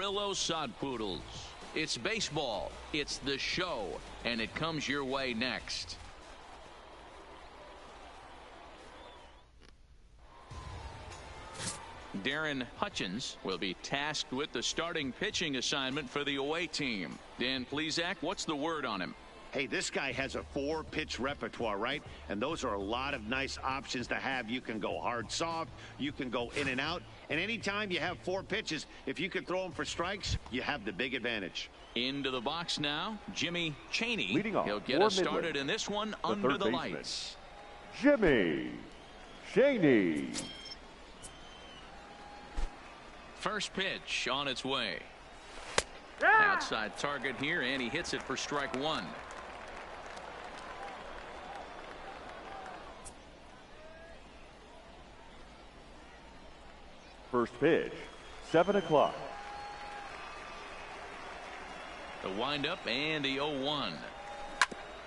Amarillo sod Poodles. It's baseball, it's the show, and it comes your way next. Darren Hutchins will be tasked with the starting pitching assignment for the away team. Dan Plesac, what's the word on him? Hey, this guy has a 4-pitch repertoire, right? And those are a lot of nice options to have. You can go hard, soft. You can go in and out. And anytime you have 4 pitches, if you can throw them for strikes, you have the big advantage. Into the box now, Jimmy Chaney. Leading off, he'll get us started in this one under the lights. Jimmy Chaney. First pitch on its way. Outside target here, and he hits it for strike 1. First pitch, 7 o'clock. The windup and the 0-1.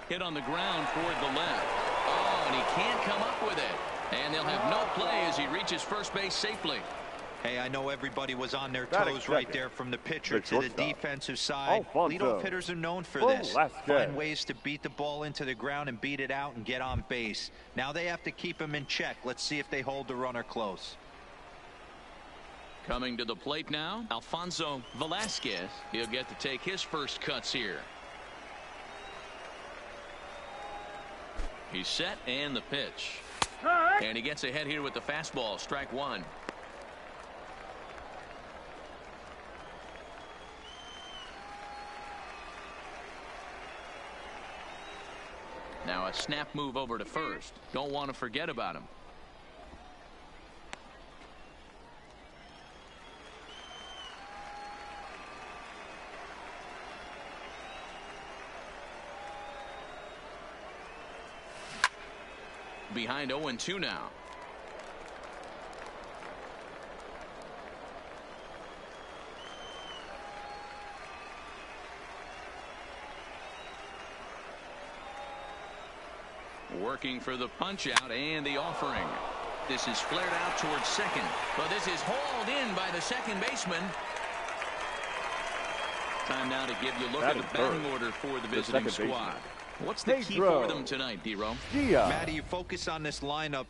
Hit on the ground toward the left. Oh, and he can't come up with it. And they'll have no play as he reaches first base safely. Hey, I know everybody was on their toes right there from the pitcher to the defensive side. Leadoff hitters are known for this. Find ways to beat the ball into the ground and beat it out and get on base. Now they have to keep him in check. Let's see if they hold the runner close. Coming to the plate now, Alfonso Velasquez. He'll get to take his first cuts here. He's set, and the pitch. And he gets ahead here with the fastball, strike 1. Now a snap move over to first. Don't want to forget about him. Behind 0-2 now. Working for the punch out and the offering. This is flared out towards second, but this is hauled in by the second baseman. Time now to give you a look at the batting order for the visiting squad. What's the key for them tonight, D-Ro? Matty, you focus on this lineup.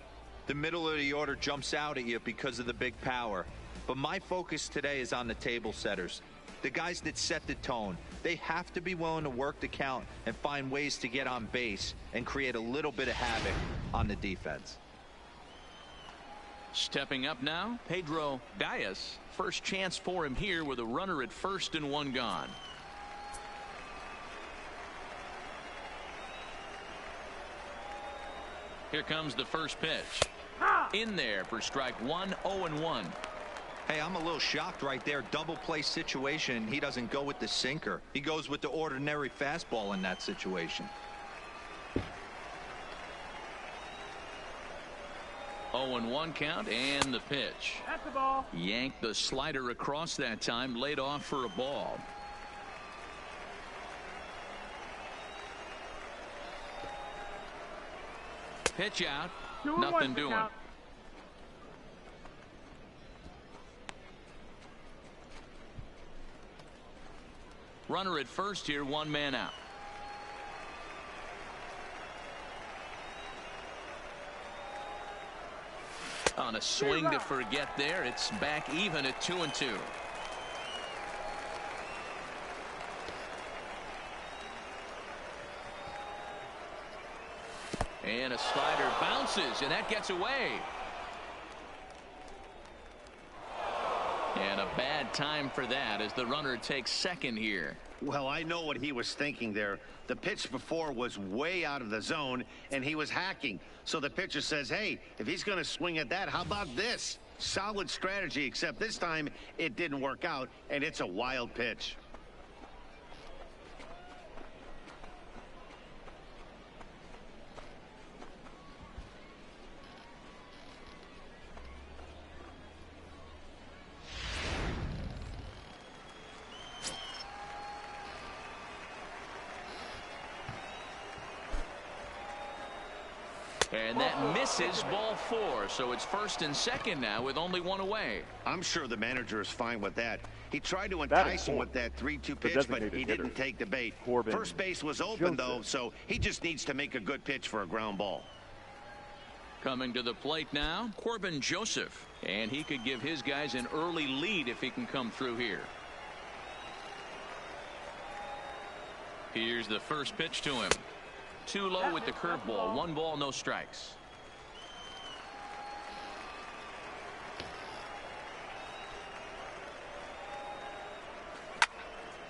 The middle of the order jumps out at you because of the big power. But my focus today is on the table setters. The guys that set the tone. They have to be willing to work the count and find ways to get on base and create a little bit of havoc on the defense. Stepping up now, Pedro Diaz. First chance for him here with a runner at first and 1 gone. Here comes the first pitch. In there for strike 1, 0-1. Hey, I'm a little shocked right there. Double play situation. He doesn't go with the sinker. He goes with the ordinary fastball in that situation. 0-1 count and the pitch. That's the ball. Yanked the slider across that time, laid off for a ball. Pitch out. Nothing doing. Runner at first here, 1 man out. On a swing to forget there, it's back even at 2-2. And a slider bounces, and that gets away. And a bad time for that as the runner takes second here. Well, I know what he was thinking there. The pitch before was way out of the zone, and he was hacking. So the pitcher says, hey, if he's going to swing at that, how about this? Solid strategy, except this time it didn't work out, and it's a wild pitch. And that misses ball 4. So it's 1st and 2nd now with only 1 away. I'm sure the manager is fine with that. He tried to entice him with that 3-2 pitch, but he didn't take the bait. First base was open, though, so he just needs to make a good pitch for a ground ball. Coming to the plate now, Corbin Joseph. And he could give his guys an early lead if he can come through here. Here's the first pitch to him. Too low with the curveball. 1 ball, no strikes.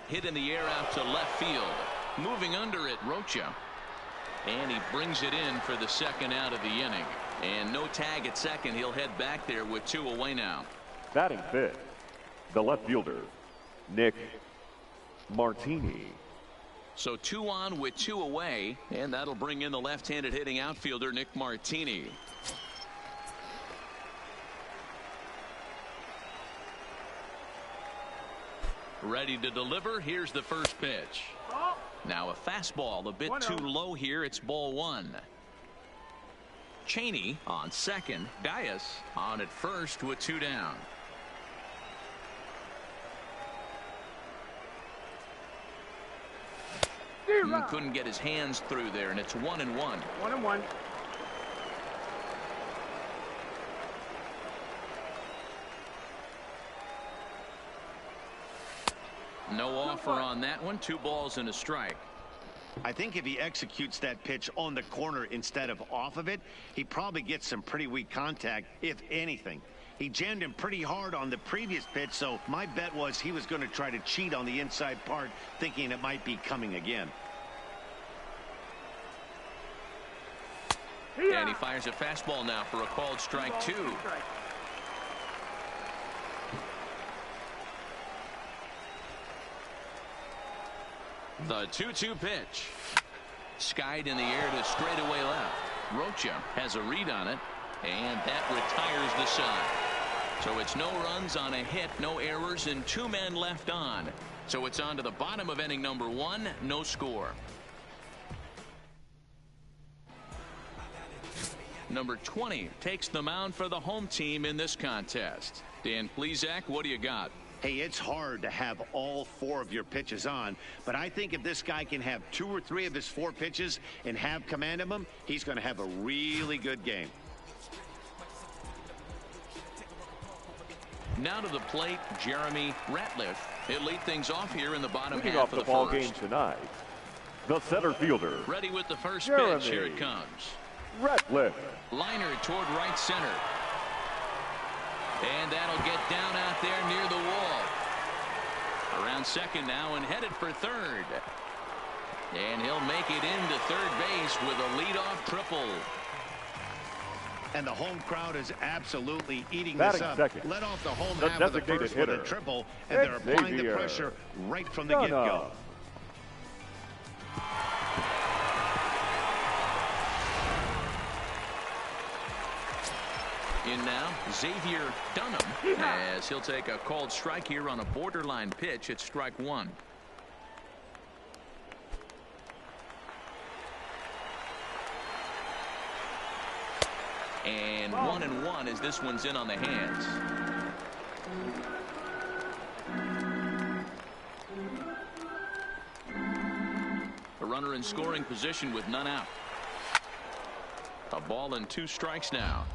Hit in the air out to left field. Moving under it, Rocha. And he brings it in for the 2nd out of the inning. And no tag at 2nd. He'll head back there with 2 away now. Batting 5th, the left fielder, Nick Martini. So 2 on with 2 away, and that'll bring in the left-handed hitting outfielder Nick Martini. Ready to deliver. Here's the first pitch. Now a fastball a bit too low here. It's ball 1. Cheney on 2nd. Dias on at 1st with 2 down. Couldn't get his hands through there, and it's 1-1. 1-1. No offer on that one. 2 balls and a strike. I think if he executes that pitch on the corner instead of off of it, he probably gets some pretty weak contact, if anything. He jammed him pretty hard on the previous pitch, so my bet was he was going to try to cheat on the inside part, thinking it might be coming again. And he fires a fastball now for a called strike 2. The 2-2 pitch. Skied in the air to straightaway left. Rocha has a read on it, and that retires the side. So it's no runs on a hit, no errors, and 2 men left on. So it's on to the bottom of inning number 1, no score. Number 20 takes the mound for the home team in this contest. Dan Plesac, what do you got? Hey, it's hard to have all 4 of your pitches on, but I think if this guy can have 2 or 3 of his 4 pitches and have command of them, he's going to have a really good game. Now to the plate, Jeremy Ratliff. He'll lead things off here in the bottom Leading half off of the the ball first. game tonight, the center fielder, Ready with the first Jeremy pitch. Here it comes. Ratliff. Liner toward right center. And that'll get down out there near the wall. Around second now and headed for third. And he'll make it into third base with a leadoff triple. And the home crowd is absolutely eating Batting this up. second, Let off the home the half of the designated first with a hitter, triple, and they're applying the Xavier pressure right from the get-go. In now, Xavier Dunham, as he'll take a called strike here on a borderline pitch at strike 1. And 1-1 as this one's in on the hands. A runner in scoring position with none out. A ball and 2 strikes now.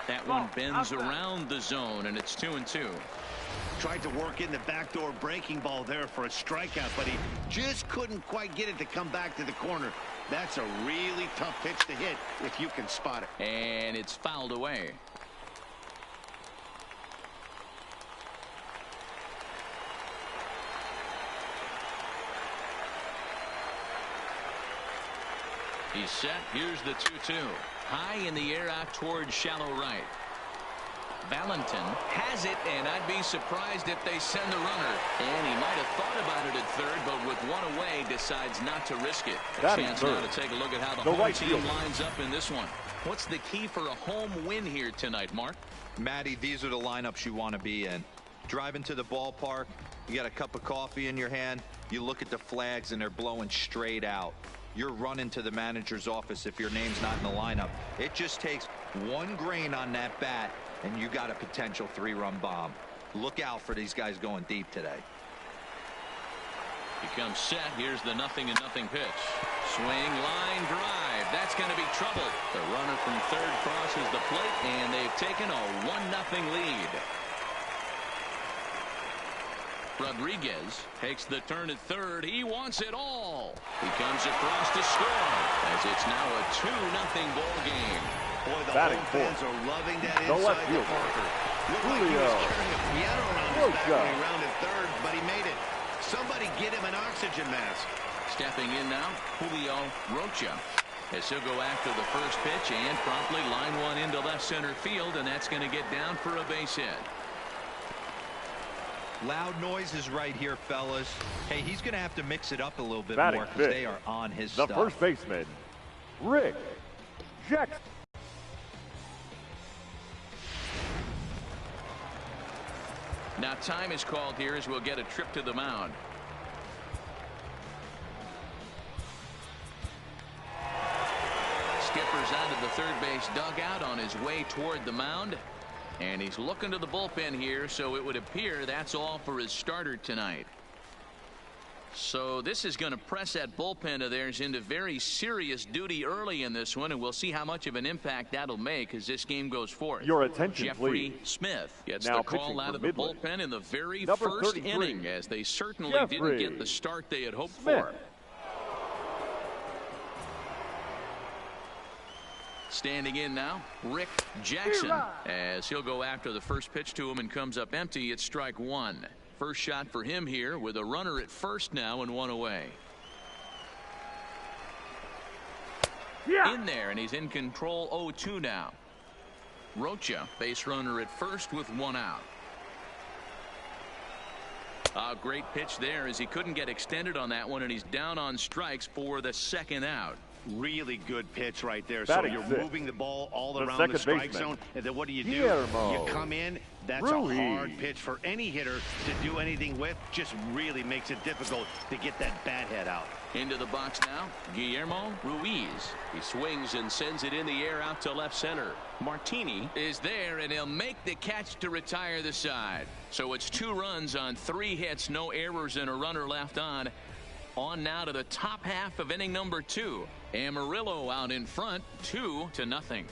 That one bends around the zone, and it's 2-2. Tried to work in the backdoor breaking ball there for a strikeout, but he just couldn't quite get it to come back to the corner. That's a really tough pitch to hit if you can spot it. And it's fouled away. He's set. Here's the 2-2. High in the air out towards shallow right. Valentin has it, and I'd be surprised if they send the runner. And he might have thought about it at third, but with one away, decides not to risk it. A chance now to take a look at how the home team lines up in this one. What's the key for a home win here tonight, Mark? Matty, these are the lineups you want to be in. Driving to the ballpark, You got a cup of coffee in your hand, you look at the flags and they're blowing straight out. You're running to the manager's office if your name's not in the lineup. It just takes one grain on that bat and you got a potential 3-run bomb. Look out for these guys going deep today. He comes set. Here's the 0-0 pitch. Swing, line, drive. That's going to be trouble. The runner from third crosses the plate, and they've taken a 1-0 lead. Rodriguez takes the turn at third. He wants it all. He comes across to score, as it's now a 2-0 ball game. Boy, the Batting home fans are loving that the left inside the fielder, Parker. Looked like he was carrying a piano around his back when he rounded third, but he made it. Somebody get him an oxygen mask. Stepping in now, Julio Rocha, as he'll go after the first pitch and promptly line one into left center field, and that's going to get down for a base hit. Loud noises right here, fellas. Hey, he's going to have to mix it up a little bit Batting more because fifth, they are on his the stuff. first baseman, Rick Jackson. Now time is called here as we'll get a trip to the mound. Skipper's out of the third base dugout on his way toward the mound. And he's looking to the bullpen here, so it would appear that's all for his starter tonight. So this is going to press that bullpen of theirs into very serious duty early in this one, and we'll see how much of an impact that'll make as this game goes forth. Your attention, Jeffrey please. Smith gets Now the call pitching out for of the Midland, bullpen in the very number first 33, inning, as they certainly Jeffrey didn't get the start they had hoped Smith. for. Standing in now, Rick Jackson, as he'll go after the first pitch to him and comes up empty. It's strike one. First shot for him here with a runner at first now and one away. In there, and he's in control. 0-2 now. Rocha, base runner at first with one out. A great pitch there as he couldn't get extended on that one, and he's down on strikes for the second out. Really good pitch right there. Batting So you're fifth, moving the ball all the around the second strike baseman, zone, and then what do? You Guillermo come in. That's Ruiz. a hard pitch for any hitter to do anything with. Just really makes it difficult to get that bat head out. Into the box now, Guillermo Ruiz. He swings and sends it in the air out to left center. Martini is there, and he'll make the catch to retire the side. So it's 2 runs on 3 hits, no errors, and a runner left on. On now to the top half of inning number 2. Amarillo out in front, 2-0.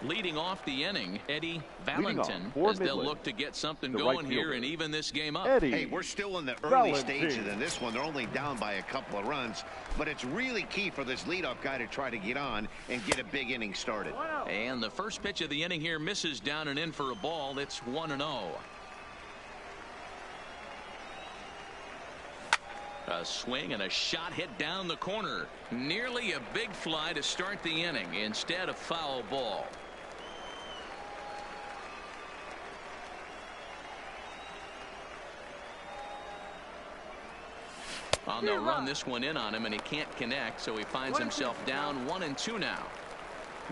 Leading off the inning, Eddie Valentin, for as they'll Midland, look to get something the going right here fielder, and even this game up. Eddie Hey, we're still in the early Valentin. stages in this one. They're only down by a couple of runs, but it's really key for this leadoff guy to try to get on and get a big inning started. And the first pitch of the inning here misses down and in for a ball. It's 1-0. A swing and a shot hit down the corner. Nearly a big fly to start the inning. Instead, a foul ball. And they'll run this one in on him, and he can't connect, so he finds himself down 1-2 now.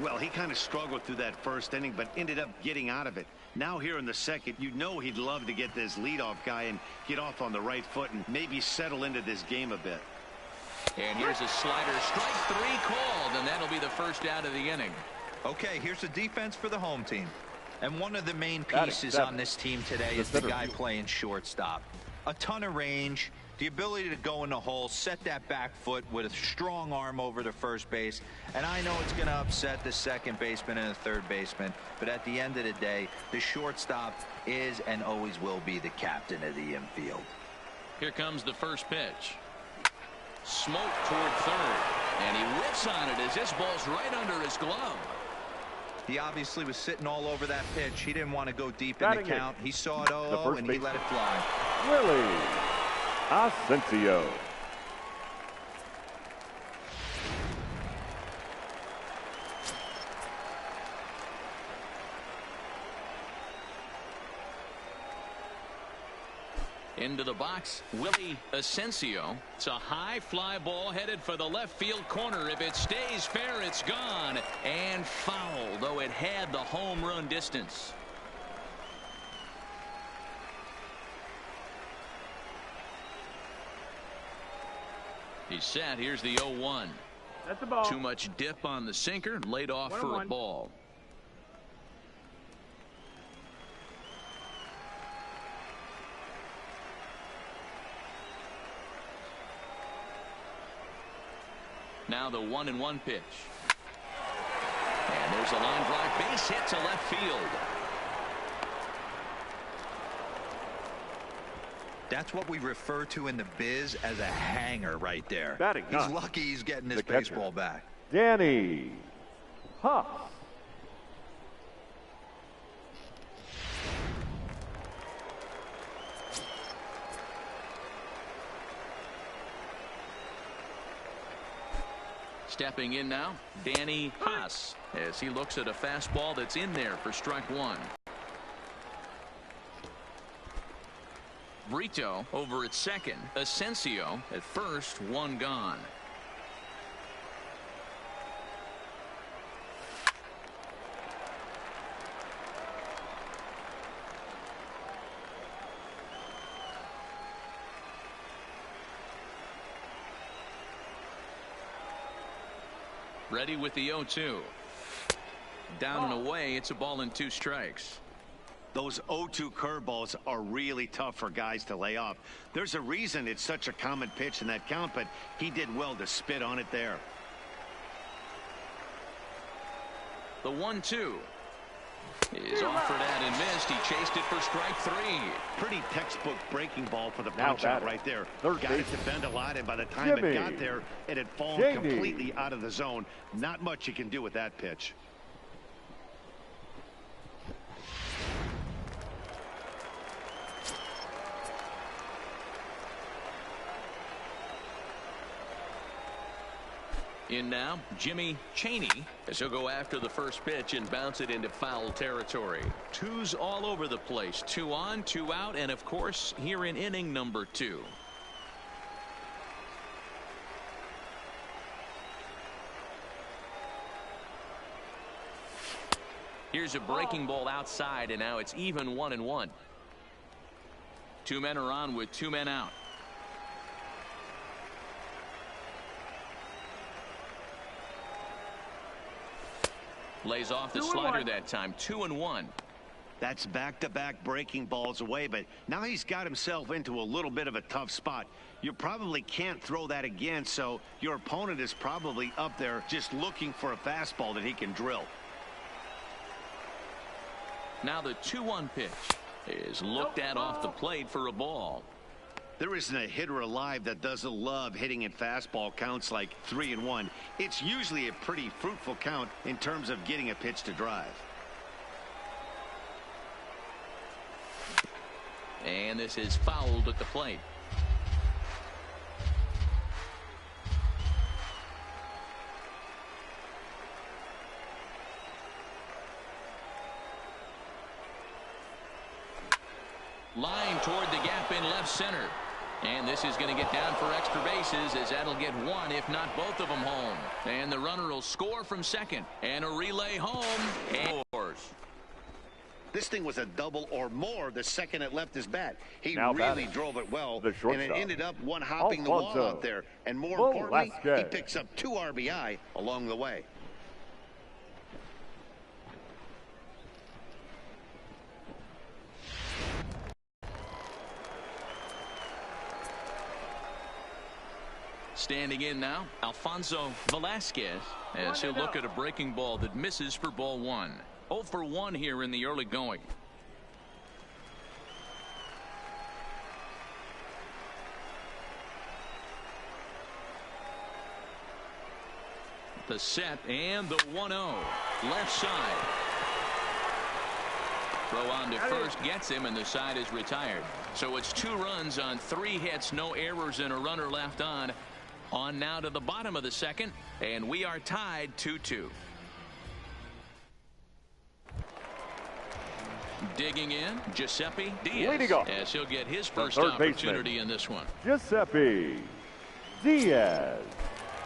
Well, he kind of struggled through that first inning, but ended up getting out of it. Now here in the second, you know he'd love to get this leadoff guy and get off on the right foot and maybe settle into this game a bit. And here's a slider. Strike 3 called, and that'll be the first out of the inning. Okay, here's the defense for the home team. And one of the main Batting pieces seven, on this team today the is the center guy field. playing shortstop. A ton of range, the ability to go in the hole, set that back foot with a strong arm over to first base. And I know it's going to upset the second baseman and the third baseman, but at the end of the day, the shortstop is and always will be the captain of the infield. Here comes the first pitch. Smoke toward third, and he whips on it as this ball's right under his glove. He obviously was sitting all over that pitch. He didn't want to go deep in Batting the count. He saw it all, first and he let it fly. Willie Asensio. Into the box, Willie Asensio. It's a high fly ball headed for the left field corner. If it stays fair, it's gone. And foul, though it had the home run distance. He's set. Here's the 0-1. That's the ball. Too much dip on the sinker. Laid off for a ball. Now the 1-1 pitch. And there's a line drive. Base hit to left field. That's what we refer to in the biz as a hanger right there. Batting He's ninth, lucky he's getting his the catcher, baseball back. Danny Huff. Stepping in now, Danny Haas, as he looks at a fastball that's in there for strike one. Brito over at second. Asensio at first. One gone. Ready with the 0-2. Down and away. It's a ball and 2 strikes. Those 0-2 curveballs are really tough for guys to lay off. There's a reason it's such a common pitch in that count, but he did well to spit on it there. The 1-2 is offered at and missed. He chased it for strike 3. Pretty textbook breaking ball for the Now punch out batting, right there. third Got it baseman, to bend a lot, and by the time it got there, it had fallen completely out of the zone. Not much you can do with that pitch. In now, Jimmy Chaney, as he'll go after the first pitch and bounce it into foul territory. 2's all over the place. 2 on, 2 out, and of course, here in inning number 2. Here's a breaking ball outside, and now it's even 1-1. 2 men are on with 2 men out. Lays off the slider that time. 2-1. That's back-to-back breaking balls away, but now he's got himself into a little bit of a tough spot. You probably can't throw that again, so your opponent is probably up there just looking for a fastball that he can drill. Now the 2-1 pitch is looked at off the plate for a ball. There isn't a hitter alive that doesn't love hitting in fastball counts like 3-1. It's usually a pretty fruitful count in terms of getting a pitch to drive. And this is fouled at the plate. Line toward the gap in left center. And this is going to get down for extra bases, as that'll get one, if not both of them, home. And the runner will score from second. And a relay home. And scores. This thing was a double or more the second it left his bat. He Now really batting, drove it well, the and it ended up one hopping the wall out there. And more importantly, he picks up 2 RBI along the way. Standing in now, Alfonso Velasquez, as he'll look at a breaking ball that misses for ball 1. 0 for 1 here in the early going. The set and the 1-0. Left side. Throw on to first gets him, and the side is retired. So it's 2 runs on 3 hits, no errors, and a runner left on. On now to the bottom of the second, and we are tied 2-2. Digging in, Giuseppe Diaz, as he'll get his first opportunity in this one. Giuseppe Diaz.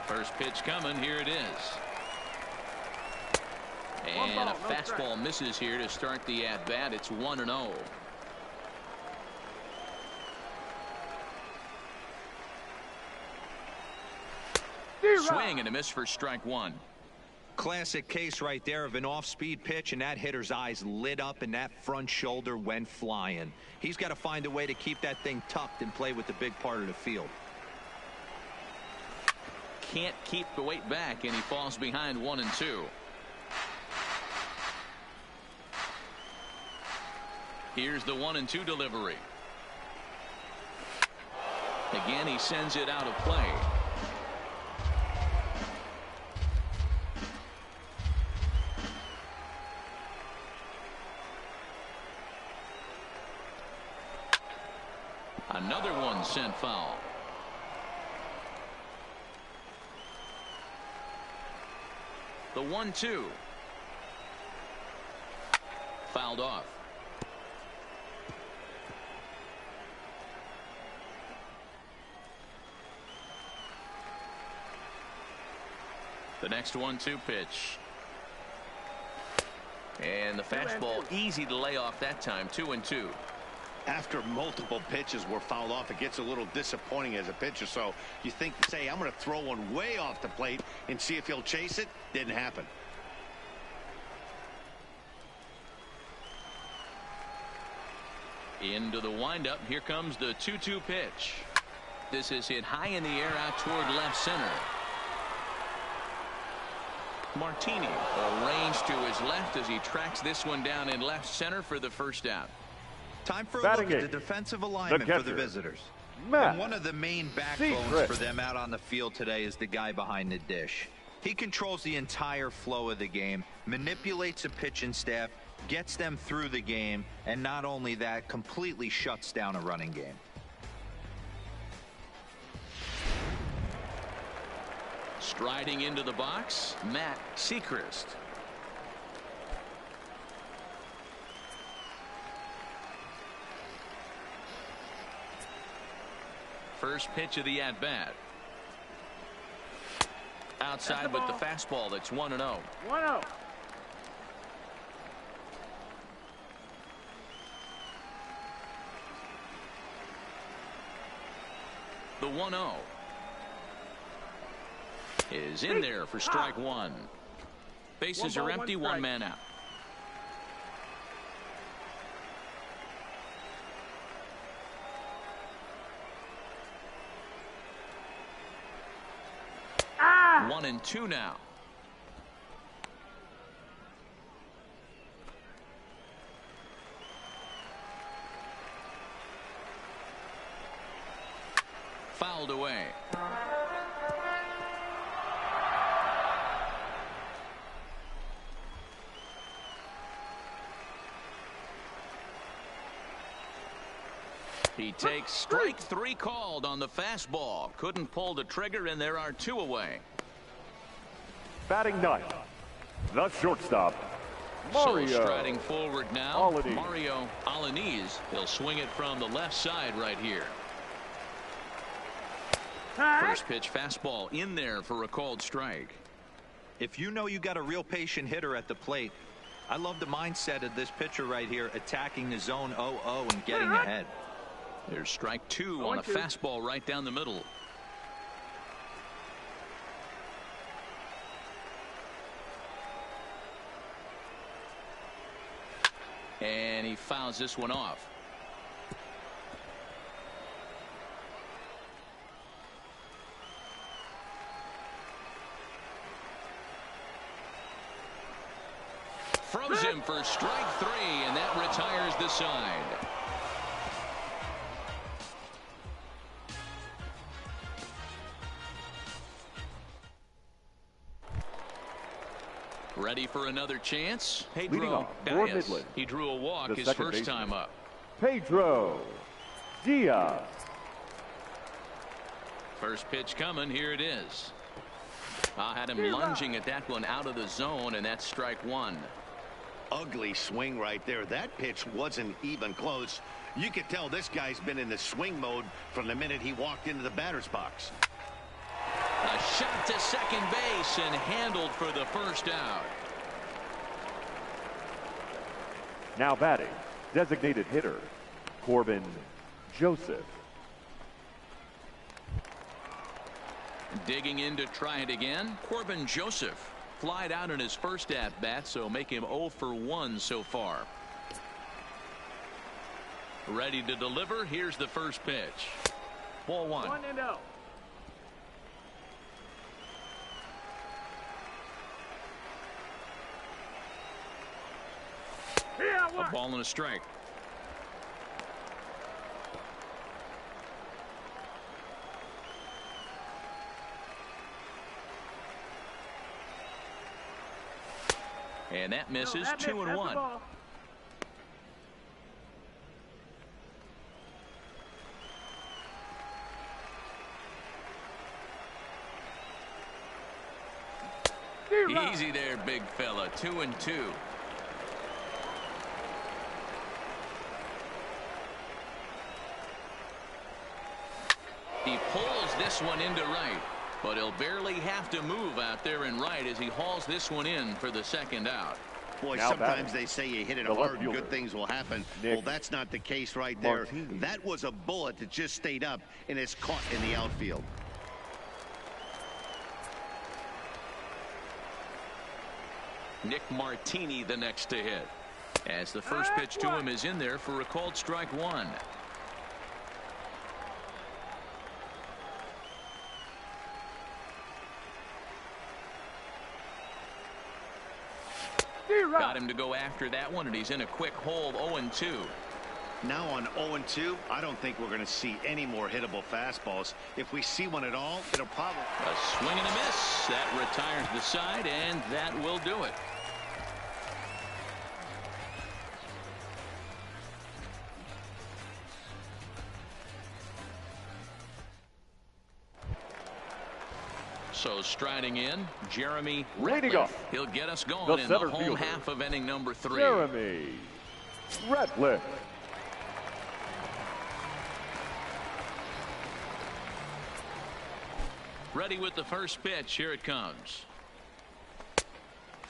First pitch coming, here it is. And a fastball misses here to start the at-bat. It's 1-0. Swing and a miss for strike one. Classic case right there of an off-speed pitch, and that hitter's eyes lit up and that front shoulder went flying. He's got to find a way to keep that thing tucked and play with the big part of the field. Can't keep the weight back, and he falls behind 1-2. Here's the 1-2 delivery. Again, he sends it out of play. Another one sent foul. The 1-2. Fouled off. The next 1-2 pitch. And the fastball easy to lay off that time. 2-2. After multiple pitches were fouled off, it gets a little disappointing as a pitcher. So you think, say, I'm going to throw one way off the plate and see if he'll chase it. Didn't happen. Into the windup. Here comes the 2-2 pitch. This is hit high in the air out toward left center. Martini arranged to his left as he tracks this one down in left center for the first out. Time for a look at the defensive alignment for the visitors. And one of the main backbones for them out on the field today is the guy behind the dish. He controls the entire flow of the game, manipulates the pitching staff, gets them through the game, and not only that, completely shuts down a running game. Striding into the box, Matt Sechrist. First pitch of the at-bat. Outside with the fastball. That's 1-0. 1-0. The 1-0 is in there for strike one. Bases are empty, one man out. Ah! 1-2 now. Fouled away. He takes strike three called on the fastball. Couldn't pull the trigger, and there are two away. Batting ninth, the shortstop, Mario. So striding forward now, Mario Alaniz. He'll swing it from the left side right here. First pitch fastball in there for a called strike. If you know you got a real patient hitter at the plate, I love the mindset of this pitcher right here, attacking the zone 0-0 and getting ahead. There's strike two on a fastball right down the middle. And he fouls this one off. Throws him for strike three, and that retires the side. Ready for another chance? Pedro Diaz. He drew a walk his first time up. Pedro Diaz. First pitch coming. Here it is. I had him lunging at that one out of the zone, and that's strike one. Ugly swing right there. That pitch wasn't even close. You could tell this guy's been in the swing mode from the minute he walked into the batter's box. A shot to second base and handled for the first out. Now batting, designated hitter, Corbin Joseph. Digging in to try it again, Corbin Joseph. Flied out in his first at-bat, so make him 0 for 1 so far. Ready to deliver. Here's the first pitch. Ball 1. 1-0. A ball and a strike. And that misses. 2-1. Easy there, big fella. 2-2. He pulls this one into right, but he'll barely have to move out there in right as he hauls this one in for the second out. Boy, Now sometimes they say you hit it the hard left and good fielder, things will happen. Nick Well, that's not the case right there. Martini. That was a bullet that just stayed up and is caught in the outfield. Nick Martini the next to hit, as the first pitch to him is in there for a called strike 1. Got him to go after that one, and he's in a quick hold. 0-2. Now on 0-2, I don't think we're going to see any more hittable fastballs. If we see one at all, it'll probably... A swing and a miss. That retires the side, and that will do it. So striding in, Jeremy Leading Ratliff. off, He'll get us going the in the center home fielder, half of inning number 3. Jeremy Ratliff. Ready with the first pitch. Here it comes.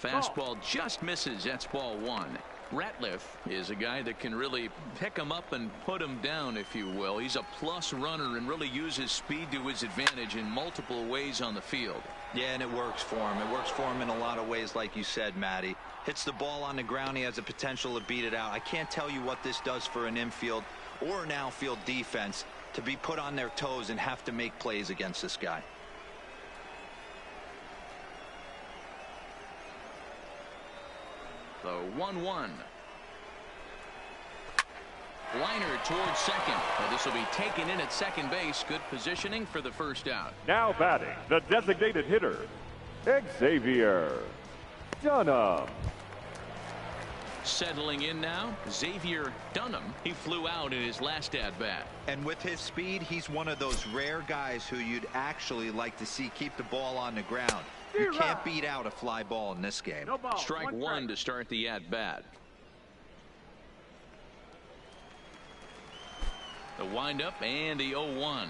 Fastball just misses. That's ball 1. Ratliff is a guy that can really pick him up and put him down, if you will. He's a plus runner and really uses speed to his advantage in multiple ways on the field. Yeah, and it works for him. It works for him in a lot of ways, like you said, Matty. Hits the ball on the ground. He has the potential to beat it out. I can't tell you what this does for an infield or an outfield defense to be put on their toes and have to make plays against this guy. The 1-1. Liner towards second. Well, this will be taken in at second base. Good positioning for the first out. Now batting, the designated hitter, Xavier Dunham. Settling in now, Xavier Dunham. He flew out in his last at-bat. And with his speed, he's one of those rare guys who you'd actually like to see keep the ball on the ground. You can't beat out a fly ball in this game. No ball. Strike 1 to start the at-bat. The windup and the 0-1.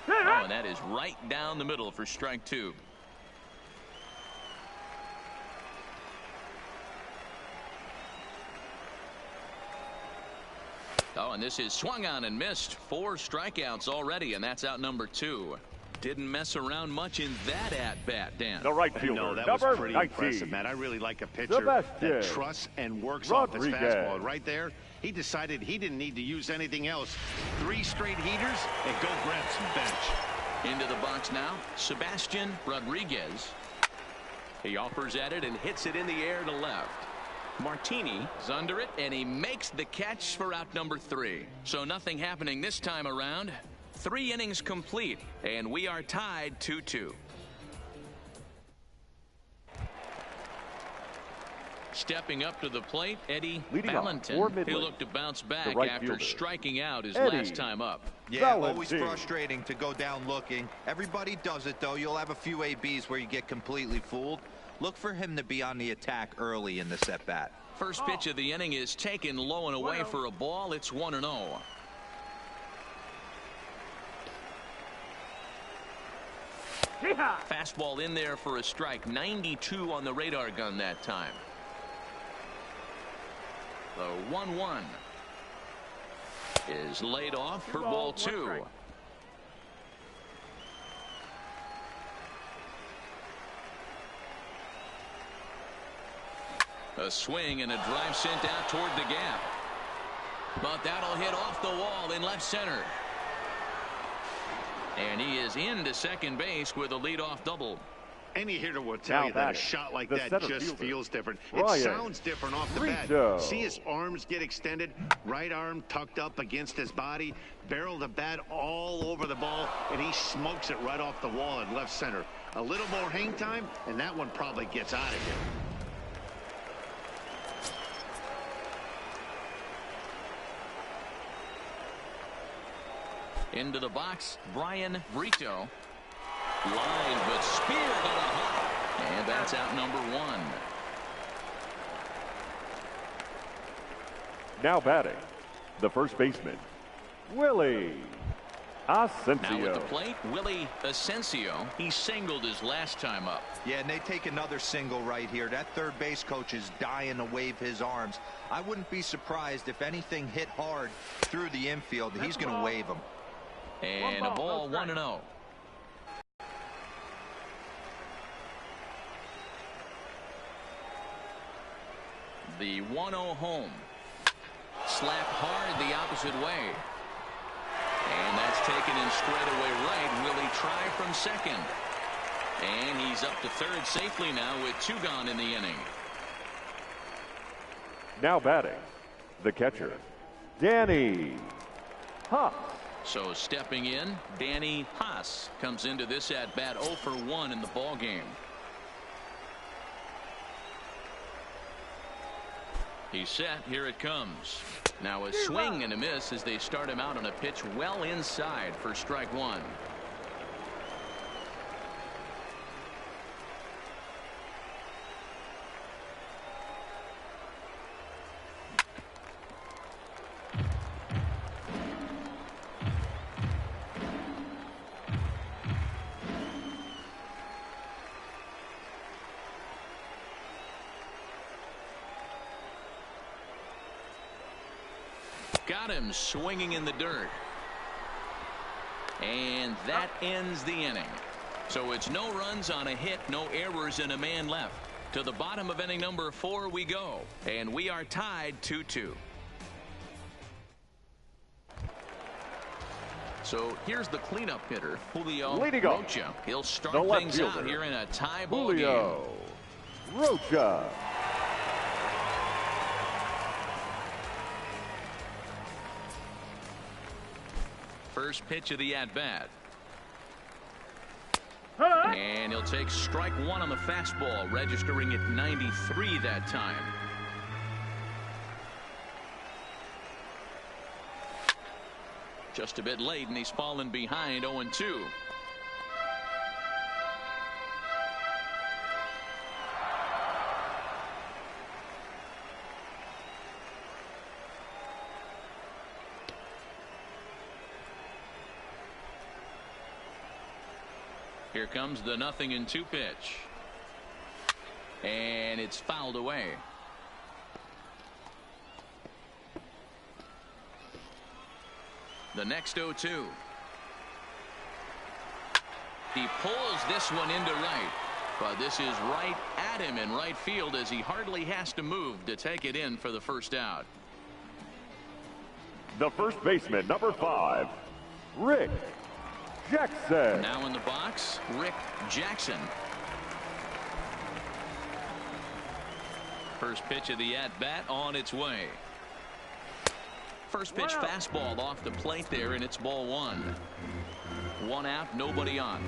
Oh, and that is right down the middle for strike 2. Oh, and this is swung on and missed. 4 strikeouts already, and that's out number 2. Didn't mess around much in that at-bat, Dan. The right fielder, No, that number was pretty 19. impressive, man. I really like a pitcher Sebastian that trusts and works off his Rodriguez. fastball. Right there, he decided he didn't need to use anything else. 3 straight heaters and go grab some bench. Into the box now, Sebastian Rodriguez. He offers at it and hits it in the air to left. Martini is under it, and he makes the catch for out number 3. So nothing happening this time around. 3 innings complete, and we are tied 2-2. Stepping up to the plate, Eddie Leading off for Valentin. Midland, He'll look to bounce back right after fielder, striking out his Eddie last time up. Yeah, always Valentin. frustrating to go down looking. Everybody does it, though. You'll have a few ABs where you get completely fooled. Look for him to be on the attack early in this at-bat. First pitch of the inning is taken low and away for a ball. It's 1-0. Fastball in there for a strike. 92 on the radar gun that time. The 1-1 is laid off for ball 2. A swing and a drive sent out toward the gap. But that'll hit off the wall in left center. And he is into second base with a leadoff double. Any hitter will tell you that a shot like that just feels different. It sounds different off the bat. See his arms get extended, right arm tucked up against his body, barrel the bat all over the ball, and he smokes it right off the wall in left center. A little more hang time, and that one probably gets out of here. Into the box, Brian Brito. Line, but speared on a hop. And that's out number one. Now batting, the first baseman, Willie Asensio. Now at the plate, Willie Asensio. He singled his last time up. Yeah, and they take another single right here. That third base coach is dying to wave his arms. I wouldn't be surprised if anything hit hard through the infield. He's going to wave them. And a ball, 1-0. The 1-0 home. Slap hard the opposite way. And that's taken in straight away right. Will he try from second? And he's up to third safely now with 2 gone in the inning. Now batting, the catcher, Danny Haas. So stepping in, Danny Haas comes into this at bat 0 for 1 in the ball game. He's set. Here it comes. Now a swing and a miss as they start him out on a pitch well inside for strike 1. Got him swinging in the dirt. And that ends the inning. So it's no runs on a hit, no errors, and a man left. To the bottom of inning number 4 we go. And we are tied 2-2. So here's the cleanup hitter, Julio Rocha. He'll start things out here in a tie ball game. Julio Rocha. First pitch of the at-bat. And he'll take strike 1 on the fastball, registering at 93 that time. Just a bit late, and he's fallen behind 0-2. Here comes the 0-2 pitch. And it's fouled away. The next 0-2. He pulls this one into right. But this is right at him in right field as he hardly has to move to take it in for the first out. The first baseman, number 5, Rick Jackson. Now in the box, Rick Jackson. First pitch of the at-bat on its way. First pitch fastball off the plate there, and it's ball 1. 1 out, nobody on.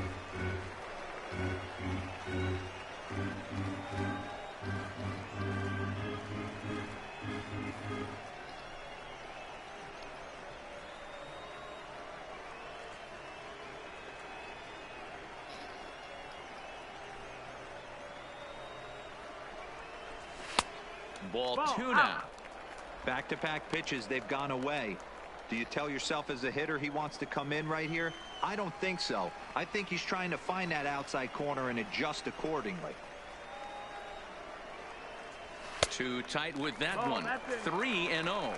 Ball 2 now. Back-to-back pitches, they've gone away. Do you tell yourself as a hitter he wants to come in right here? I don't think so. I think he's trying to find that outside corner and adjust accordingly. Too tight with that one. 3-0.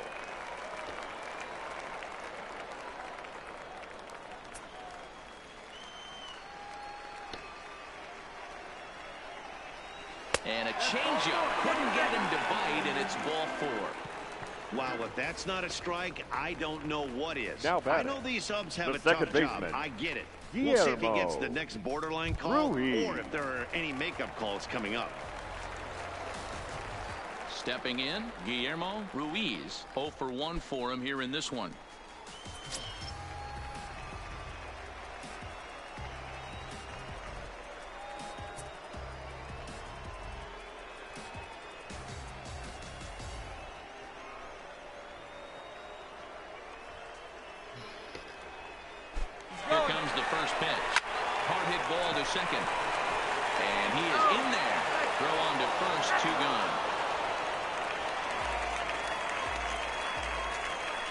And a changeup couldn't get him to bite, and it's ball 4. Wow, if that's not a strike, I don't know what is. Now I know these subs have the a tough job. second I get it. baseman, We'll see if he Guillermo gets the next borderline call Ruiz. or if there are any makeup calls coming up. Stepping in, Guillermo Ruiz. 0 for 1 for him here in this one. Here comes the first pitch. Hard hit ball to second. And he is in there. Throw on to first, 2 gone.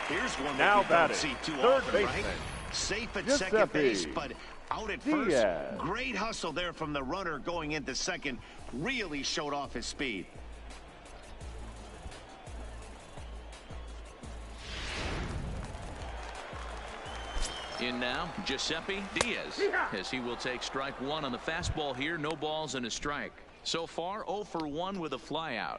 Here's one Now that you don't batting, see too third often, baseman, right? Safe at Giuseppe second base, but out at first. Diaz. Great hustle there from the runner going into second. Really showed off his speed. In now, Giuseppe Diaz, as he will take strike 1 on the fastball here. No balls and a strike. So far, 0 for 1 with a flyout.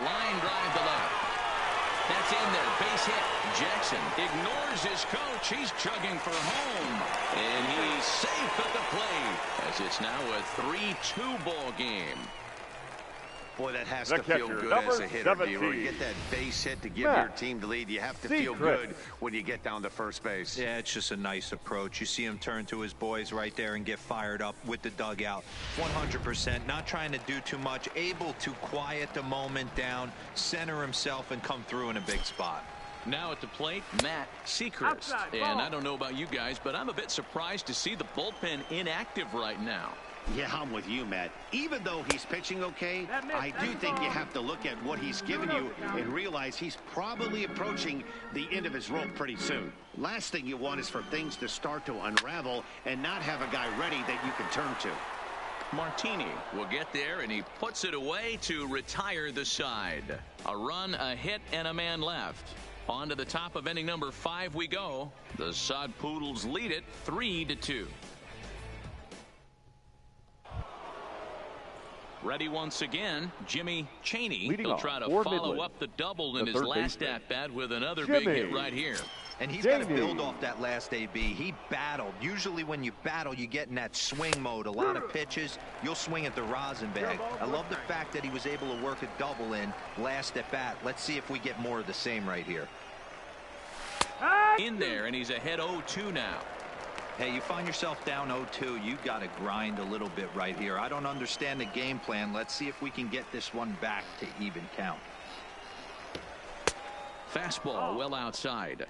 Line drive to left. That's in there. Base hit. Jackson ignores his coach. He's chugging for home. And he's safe at the plate, as it's now a 3-2 ball game. Boy, that has The to feel catcher, good number as a hitter. 17. You get that base hit to give Matt your team the lead. You have to feel Secret. good when you get down to first base. Yeah, it's just a nice approach. You see him turn to his boys right there and get fired up with the dugout. 100%, not trying to do too much, able to quiet the moment down, center himself, and come through in a big spot. Now at the plate, Matt Sechrist. And I don't know about you guys, but I'm a bit surprised to see the bullpen inactive right now. Yeah, I'm with you, Matt. Even though he's pitching okay, I do think you have to look at what he's given you and realize he's probably approaching the end of his rope pretty soon. Last thing you want is for things to start to unravel and not have a guy ready that you can turn to. Martini will get there, and he puts it away to retire the side. A run, a hit, and a man left. On to the top of inning number 5 we go. The Sod Poodles lead it 3-2. Ready once again, Jimmy Chaney. Leading He'll off try to for follow Midland, up the double in the his third last baseman, at-bat with another Jimmy big hit right here. And he's got to Jamie. build off that last AB. He battled. Usually when you battle, you get in that swing mode. A lot of pitches, you'll swing at the rosin bag. I love the fact that he was able to work a double in last at bat. Let's see if we get more of the same right here. In there, and he's ahead 0-2 now. Hey, you find yourself down 0-2, you got to grind a little bit right here. I don't understand the game plan. Let's see if we can get this one back to even count. Fastball well outside.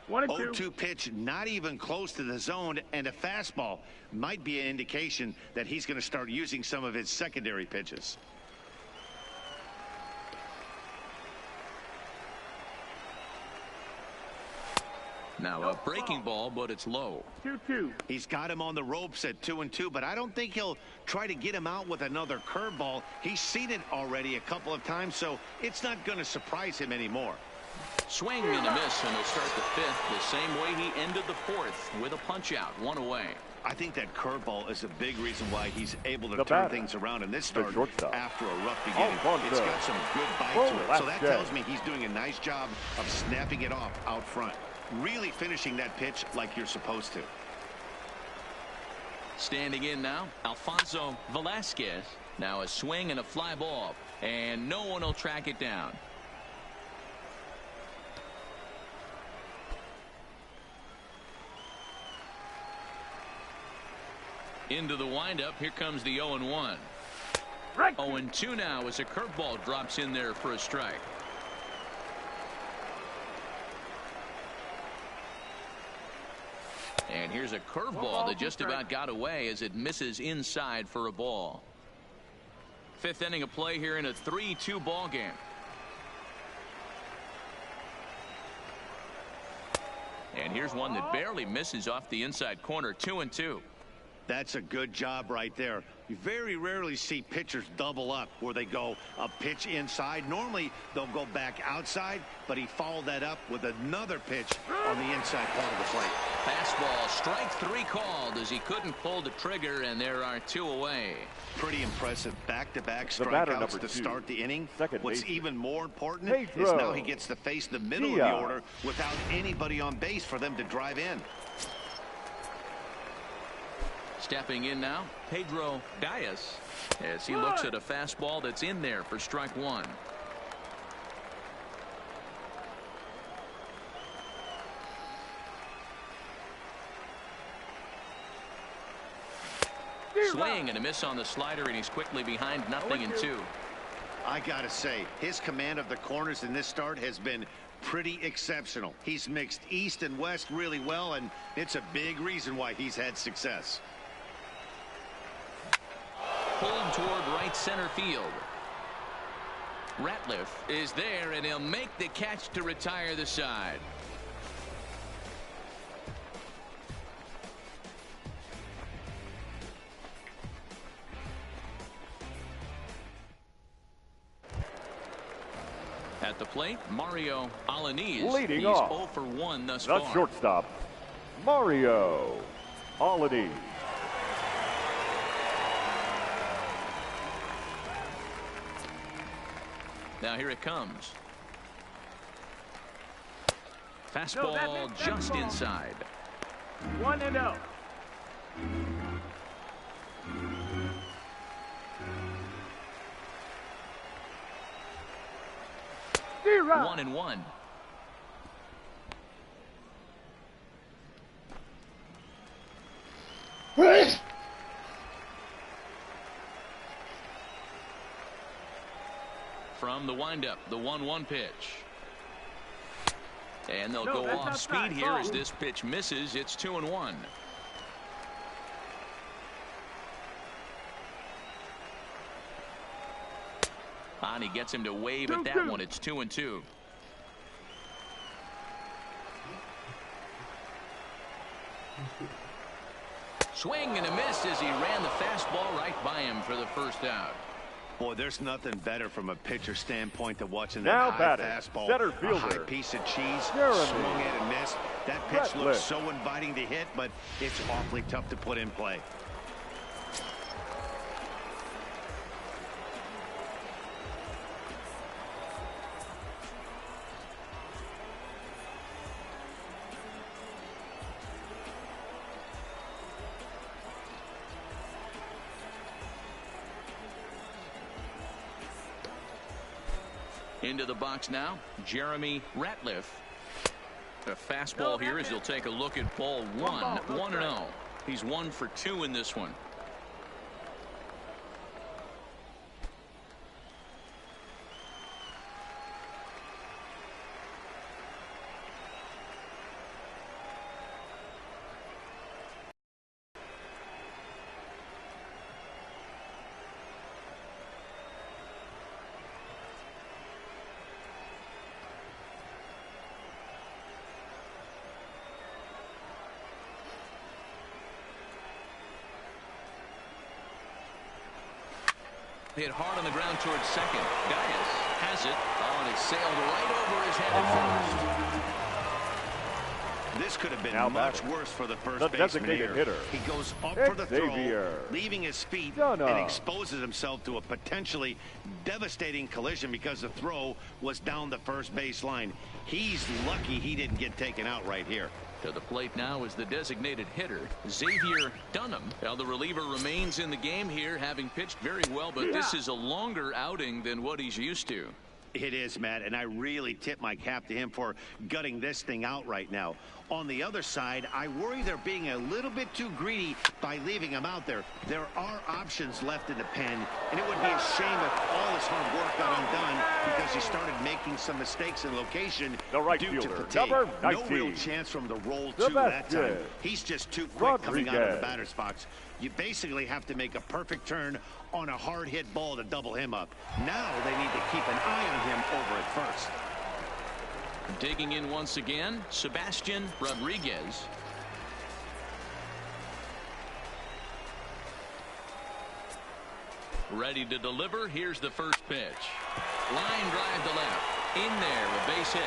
0-2 pitch, not even close to the zone, and a fastball might be an indication that he's going to start using some of his secondary pitches. Now a breaking ball, but it's low. 2-2. He's got him on the ropes at 2-2, but I don't think he'll try to get him out with another curveball. He's seen it already a couple of times, so it's not going to surprise him anymore. Swing and a miss, and he'll start the 5th the same way he ended the 4th with a punch out, 1 away. I think that curveball is a big reason why he's able to The turn batter, things around in this start shortstop, after a rough beginning. Alfonso. It's got some good bite to it, so that Velasquez. tells me he's doing a nice job of snapping it off out front. Really finishing that pitch like you're supposed to. Standing in now, Alfonso Velasquez. Now a swing and a fly ball, and no one will track it down. Into the windup, here comes the 0-1. 0-2 now as a curveball drops in there for a strike. And here's a curveball that just about got away as it misses inside for a ball. 5th inning of play here in a 3-2 ball game. And here's one that barely misses off the inside corner. 2-2. That's a good job right there. You very rarely see pitchers double up where they go a pitch inside. Normally, they'll go back outside, but he followed that up with another pitch on the inside part of the plate. Fastball, strike 3 called as he couldn't pull the trigger, and there are 2 away. Pretty impressive back-to-back The batter, strikeouts number to 2, start the inning. What's baseman. even more important Pedro. is now he gets to face the middle of the order without anybody on base for them to drive in. Stepping in now, Pedro Dias, as he looks at a fastball that's in there for strike 1. Swing and a miss on the slider, and he's quickly behind 0-2. I gotta say, his command of the corners in this start has been pretty exceptional. He's mixed east and west really well, and it's a big reason why he's had success. Pulled toward right center field. Ratliff is there, and he'll make the catch to retire the side. At the plate, Mario Alanis. Leading He's off, 0 for 1 thus the far. shortstop, Mario Alanis. Now here it comes. Fastball just inside. 1-0. 1-1. From the windup, the 1-1 pitch. And they'll go off speed here as this pitch misses. It's 2-1. And he gets him to wave at that one. It's 2-2. Swing and a miss as he ran the fastball right by him for the first out. Boy, there's nothing better from a pitcher standpoint than watching Now that high batting, fastball, center a fielder, high piece of cheese, Jeremy swung at and missed. That pitch looks Ratliff. so inviting to hit, but it's awfully tough to put in play. Into the box now, Jeremy Ratliff. A fastball here as he'll take a look at ball 1. 1-0. He's 1 for 2 in this one. Hit hard on the ground towards second. Dias has it. Oh, and it sailed right over his head at first. This could have been Now much batting, worse for the first the baseman designated here. hitter, He goes up for the throw, Xavier leaving his feet, Dunham. and exposes himself to a potentially devastating collision because the throw was down the first baseline. He's lucky he didn't get taken out right here. To the plate now is the designated hitter, Xavier Dunham. Now the reliever remains in the game here, having pitched very well, but this is a longer outing than what he's used to. It is, Matt, and I really tip my cap to him for gutting this thing out right now. On the other side, I worry they're being a little bit too greedy by leaving him out there. There are options left in the pen, and it would be a shame if all his hard work got undone because he started making some mistakes in location The right due fielder, to fatigue. number No 19. real chance from the roll The two that basket. time. He's just too quick coming out of the Rodriguez. batter's box. You basically have to make a perfect turn on a hard hit ball to double him up. Now they need to keep an eye on him over at first. Digging in once again, Sebastian Rodriguez. Ready to deliver. Here's the first pitch. Line drive to left. In there, a base hit.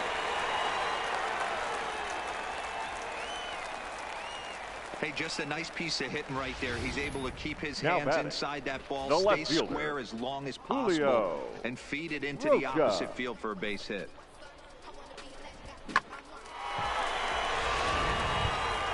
Hey, just a nice piece of hitting right there. He's able to keep his Now hands batting, inside that ball, the stay left fielder, square as long as possible, Julio and feed it into the Rocha. opposite field for a base hit.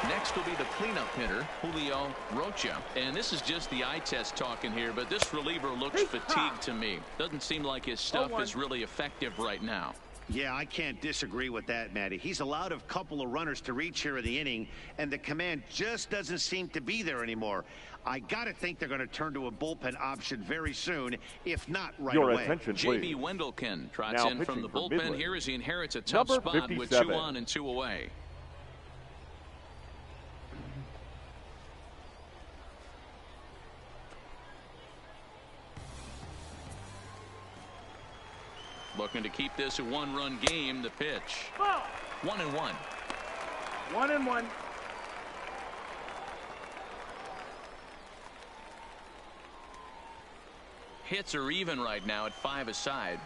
Next will be the cleanup hitter, Julio Rocha. And this is just the eye test talking here, but this reliever looks fatigued to me. Doesn't seem like his stuff is really effective right now. Yeah, I can't disagree with that, Matty. He's allowed a couple of runners to reach here in the inning, and the command just doesn't seem to be there anymore. I got to think they're going to turn to a bullpen option very soon, if not right Your away. attention, JB please. Wendelken trots Now in from the pitching for bullpen Midland, here as he inherits a tough number spot with 57. 2 on and 2 away. Looking to keep this a 1-run game. The pitch. 1-1. 1-1. Hits are even right now at 5 aside.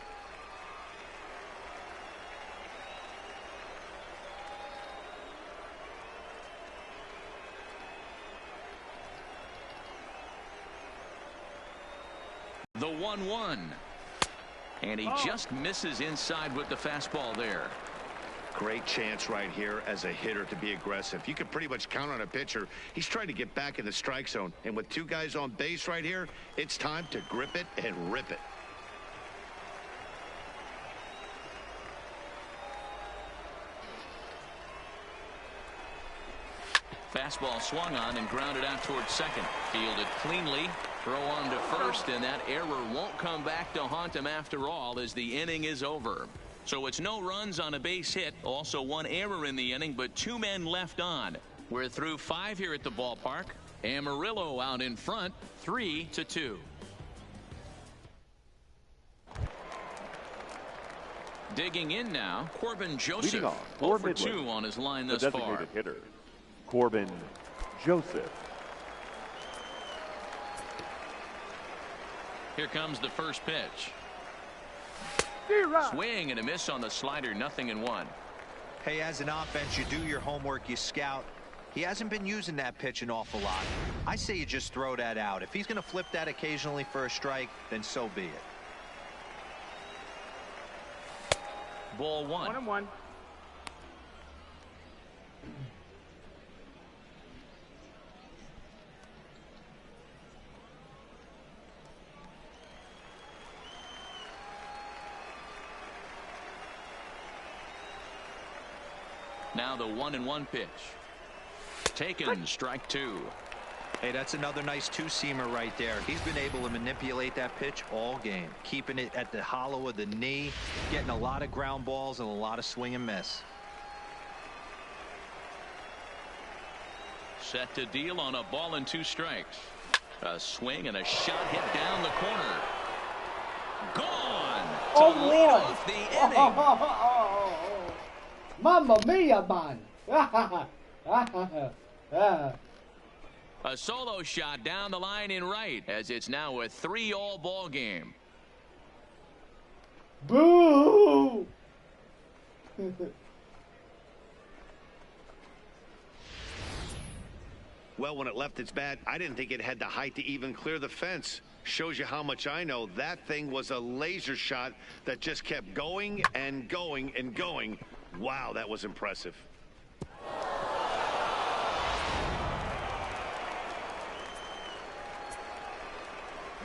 The 1-1. And he just misses inside with the fastball there. Great chance right here as a hitter to be aggressive. You can pretty much count on a pitcher. He's trying to get back in the strike zone. And with 2 guys on base right here, it's time to grip it and rip it. Fastball swung on and grounded out towards second. Fielded cleanly. Throw on to first, and that error won't come back to haunt him after all as the inning is over. So it's no runs on a base hit. Also 1 error in the inning, but 2 men left on. We're through 5 here at the ballpark. Amarillo out in front, 3-2. Digging in now, Corbin Joseph. Leading off 0 for for 2 Midland, on his line the thus far. designated hitter, Corbin Joseph. Here comes the first pitch. Swing and a miss on the slider, 0-1. Hey, as an offense, you do your homework, you scout. He hasn't been using that pitch an awful lot. I say you just throw that out. If he's going to flip that occasionally for a strike, then so be it. Ball 1. 1-1. Now the 1-1 pitch. Taken, strike 2. Hey, that's another nice 2-seamer right there. He's been able to manipulate that pitch all game, keeping it at the hollow of the knee, getting a lot of ground balls and a lot of swing and miss. Set to deal on a ball and 2 strikes. A swing and a shot hit down the corner. Gone to lead off the inning. Mamma mia, man. A solo shot down the line in right as it's now a 3-all ball game. Boo! Well, when it left its bat, I didn't think it had the height to even clear the fence. Shows you how much I know. That thing was a laser shot that just kept going and going and going. Wow, that was impressive.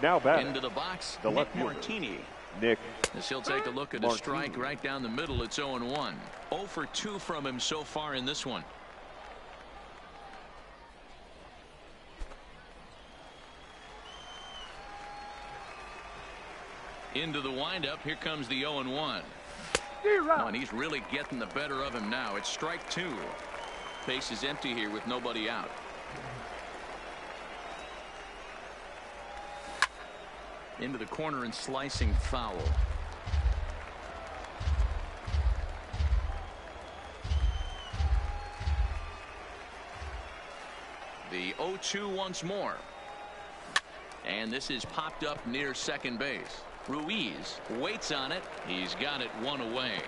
Now batting, Into the box, the Nick left fielder, Martini. Nick As he'll take a look at a Martini. strike right down the middle. It's 0-1. 0 for 2 from him so far in this one. Into the windup. Here comes the 0-1. Oh, and he's really getting the better of him now. It's strike 2. Base is empty here with nobody out. Into the corner and slicing foul. The 0-2 once more. And this is popped up near second base. Ruiz waits on it. He's got it one away.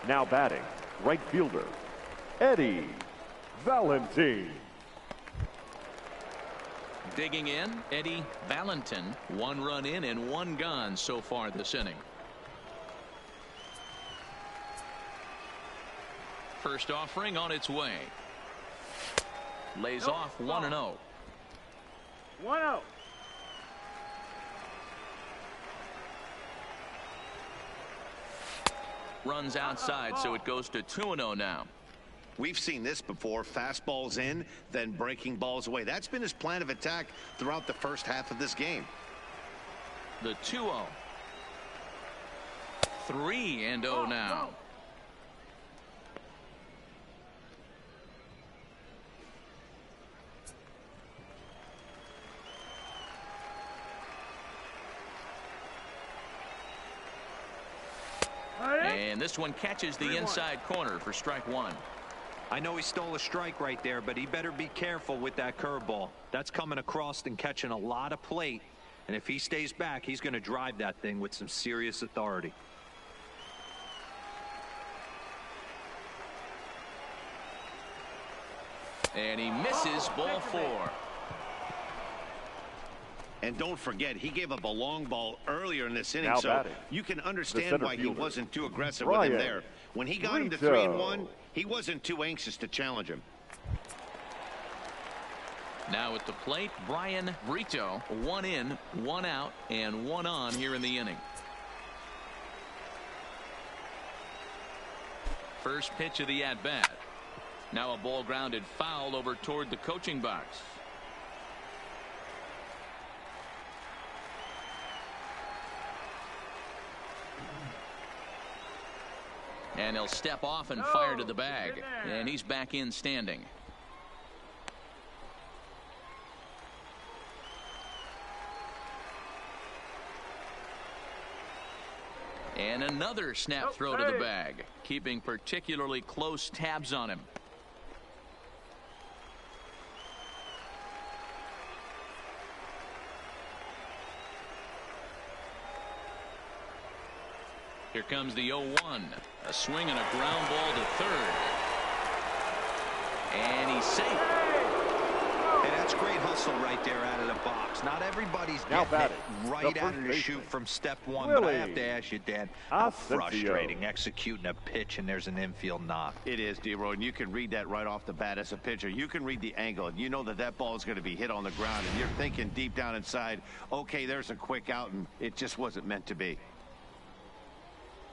Now batting, right fielder, Eddie Valentin. Digging in, Eddie Valentin. 1 run in and 1 gone so far this inning. First offering on its way. Lays off 1-0. 1-0. Runs outside, so it goes to 2-0 now. We've seen this before. Fastballs in, then breaking balls away. That's been his plan of attack throughout the first half of this game. The 2-0. 3-0 now. And this one catches the inside corner for strike 1. I know he stole a strike right there, but he better be careful with that curveball. That's coming across and catching a lot of plate. And if he stays back, he's going to drive that thing with some serious authority. And he misses ball 4. And don't forget, he gave up a long ball earlier in this inning, Now so batting, you can understand why he fielder, wasn't too aggressive with him Brian there. When he got him to Brito. 3-1, he wasn't too anxious to challenge him. Now at the plate, Brian Brito. 1 in, 1 out, and 1 on here in the inning. First pitch of the at-bat. Now a ball grounded foul over toward the coaching box. And he'll step off and fire to the bag. And he's back in standing. And another snap throw to the bag, keeping particularly close tabs on him. Here comes the 0-1. A swing and a ground ball to third. And he's safe. Hey, that's great hustle right there out of the box. Not everybody's Now getting it batting, right the out of first the baseman, chute from step 1. But I have Willie to ask you, Dan, how Asensio. frustrating executing a pitch and there's an infield knock. It is, D-Roy, and you can read that right off the bat as a pitcher. You can read the angle, and you know that that ball is going to be hit on the ground, and you're thinking deep down inside, okay, there's a quick out, and it just wasn't meant to be.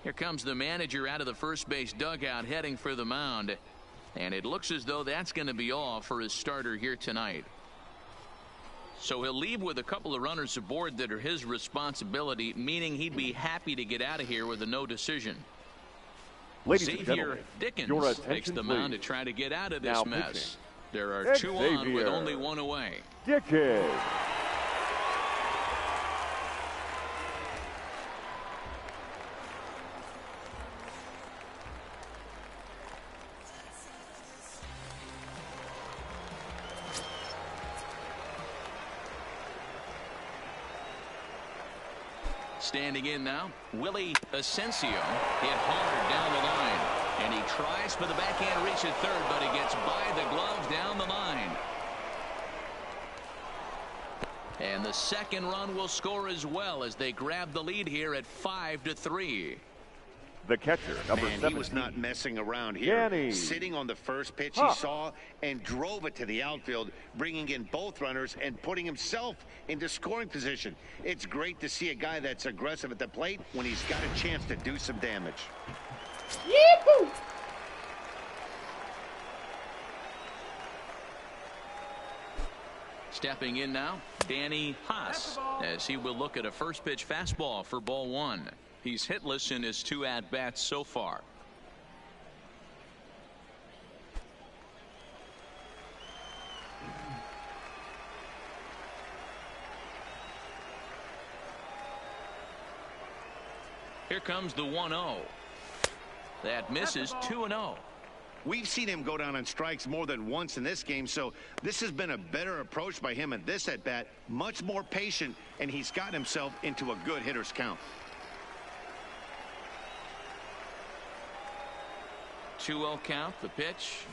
Here comes the manager out of the first base dugout heading for the mound. And it looks as though that's going to be all for his starter here tonight. So he'll leave with a couple of runners aboard that are his responsibility, meaning he'd be happy to get out of here with a no decision. Ladies and Xavier gentlemen, your Dickens attention, takes the mound to please. try to get out of this Now mess. pitching. There are 2 on with Xavier only 1 away. Dickens. Standing in now, Willie Asensio hit hard down the line. And he tries for the backhand reach at third, but he gets by the glove down the line. And the second run will score as well as they grab the lead here at 5-3. The catcher, number Man, 17. he was not messing around here. Danny. Sitting on the first pitch Huh. he saw and drove it to the outfield, bringing in both runners and putting himself into scoring position. It's great to see a guy that's aggressive at the plate when he's got a chance to do some damage. Yee-hoo! Stepping in now, Danny Haas, as he will look at a first pitch fastball for ball 1. He's hitless in his 2 at-bats so far. Here comes the 1-0. That misses 2-0. We've seen him go down on strikes more than once in this game, so this has been a better approach by him at this at-bat. Much more patient, and he's gotten himself into a good hitter's count. 2-0 count. The pitch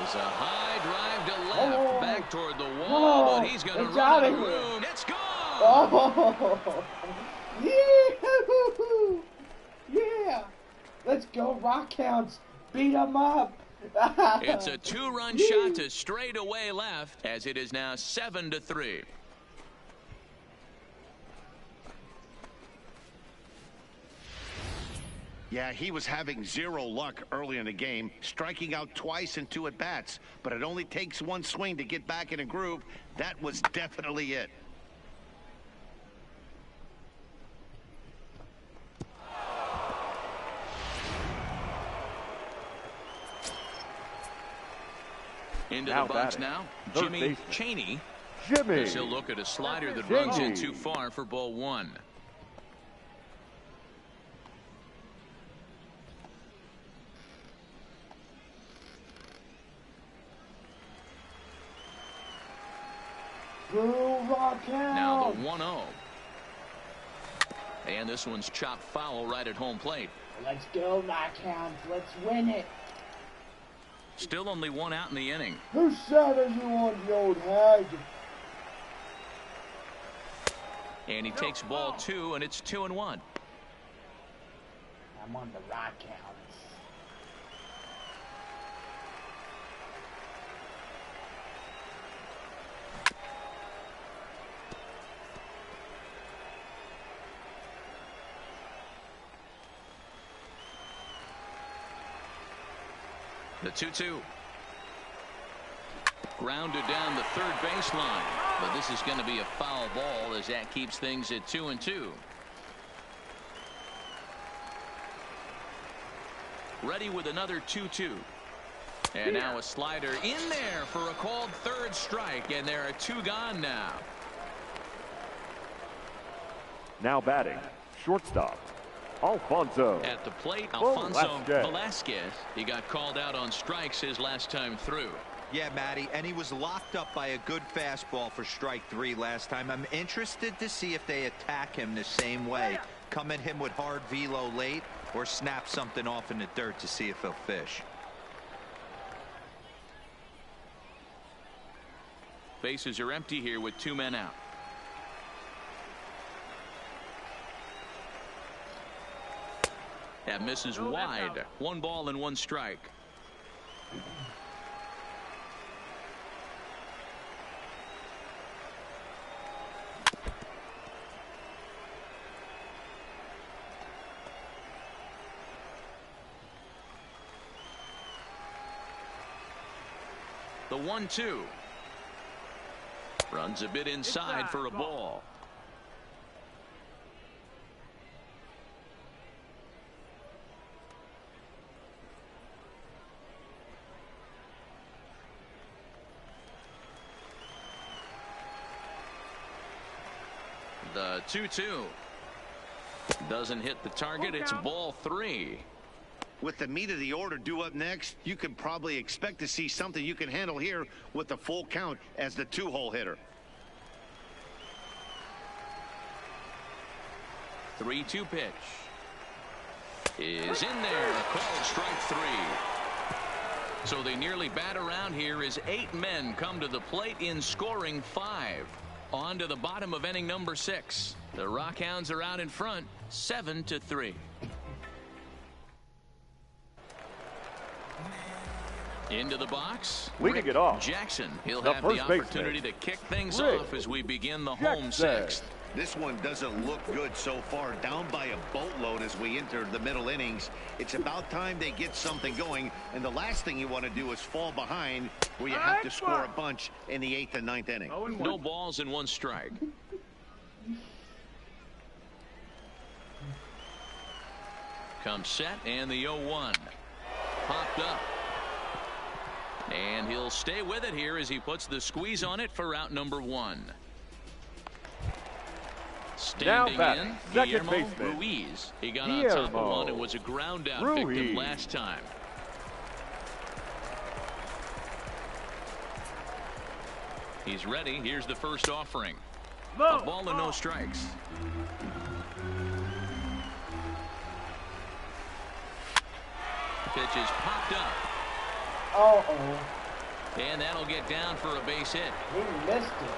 is a high drive to left, back toward the wall, but he's going to run out of room. It's gone! Oh, yeah! Yeah! Let's go, Rockhounds! Beat them up! It's a 2-run shot to straightaway left, as it is now 7-3. Yeah, he was having zero luck early in the game, striking out twice in 2 at-bats, but it only takes one swing to get back in a groove. That was definitely it. Into Now the box batting, now, third Jimmy baseman. Cheney. Jimmy. He'll look at a slider that Jimmy. runs in too far for ball 1. Go, Rockhounds! Now the 1-0. And this one's chopped foul right at home plate. Let's go, Rockhounds. Let's win it. Still only 1 out in the inning. Who said as you want the old hag? And he takes ball 2, and it's 2-1. I'm on the Rockhounds. The 2-2. Grounded down the third baseline. But this is going to be a foul ball as that keeps things at 2-2. Ready with another 2-2. And now a slider in there for a called third strike. And there are 2 gone now. Now batting, shortstop, Alfonso. At the plate, Alfonso Velasquez. Velasquez. He got called out on strikes his last time through. Yeah, Matty, and he was locked up by a good fastball for strike 3 last time. I'm interested to see if they attack him the same way. Come at him with hard velo late or snap something off in the dirt to see if he'll fish. Bases are empty here with 2 men out. That misses wide. 1 ball and 1 strike. The 1-2. Runs a bit inside for a ball. The 2-2 doesn't hit the target. It's ball 3. With the meat of the order due up next, you can probably expect to see something you can handle here with the full count as the 2-hole hitter. 3-2 pitch is in there. Called strike 3. So they nearly bat around here as 8 men come to the plate in scoring 5. On to the bottom of inning number 6. The Rockhounds are out in front, 7-3. Into the box. Leading it off, Jackson. He'll the have the first opportunity baseman, to kick things Rick off as we begin the Jackson. home 6th. This one doesn't look good so far. Down by a boatload as we enter the middle innings. It's about time they get something going. And the last thing you want to do is fall behind where you have to score a bunch in the 8th and 9th inning. No balls and 1 strike. Comes set and the 0-1. Popped up. And he'll stay with it here as he puts the squeeze on it for out number 1. Standing batting, in, second Guillermo baseman, Ruiz. He got on top of Guillermo one and was a ground out Ruiz. victim last time. He's ready. Here's the first offering. Low. A ball and no strikes. Pitch is popped up. Uh-oh. And that'll get down for a base hit. He missed it.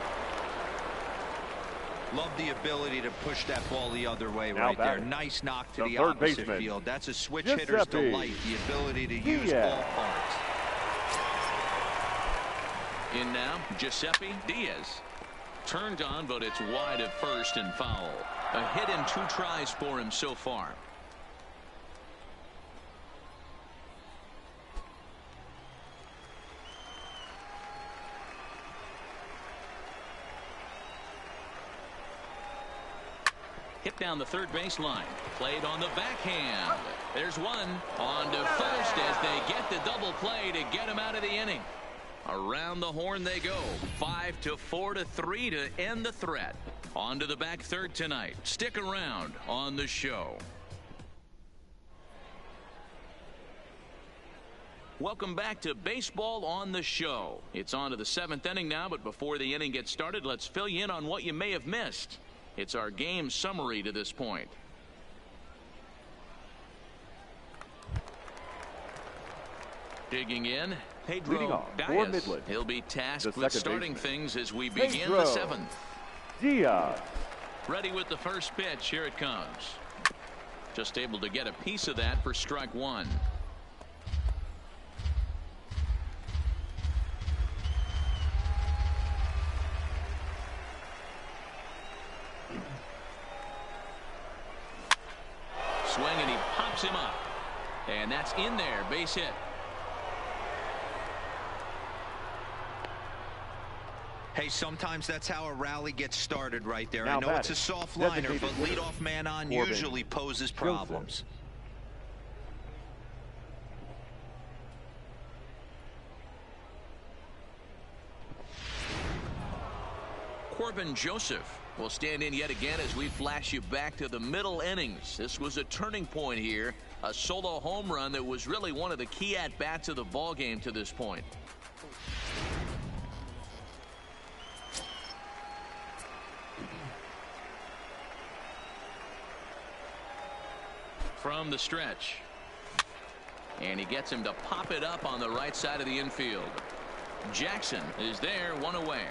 Love the ability to push that ball the other way Now right there. batting. Nice knock to The the third opposite baseman, field. That's a switch Giuseppe hitter's delight, the ability to use Diaz. all parts. In now, Giuseppe Diaz. Turned on, but it's wide at first and foul. A hit in 2 tries for him so far. Hit down the third baseline. Played on the backhand. There's one. On to first as they get the double play to get him out of the inning. Around the horn they go. 5-4-3 to end the threat. On to the back third tonight. Stick around on the show. Welcome back to Baseball on the Show. It's on to the 7th inning now, but before the inning gets started, let's fill you in on what you may have missed. It's our game summary to this point. Digging in, Leading Pedro off for Diaz. Midland, He'll be tasked the with second starting baseman, things as we begin Pedro the 7th. Diaz. Ready with the first pitch. Here it comes. Just able to get a piece of that for strike 1. Swing, and he pops him up. And that's in there. Base hit. Hey, sometimes that's how a rally gets started right there. Now I know it's a batting, soft liner, but designated hitter, leadoff man on Corbin usually poses Joseph. problems. Corbin Joseph will stand in yet again as we flash you back to the middle innings. This was a turning point here. A solo home run that was really one of the key at-bats of the ball game to this point. From the stretch. And he gets him to pop it up on the right side of the infield. Jackson is there, 1 away.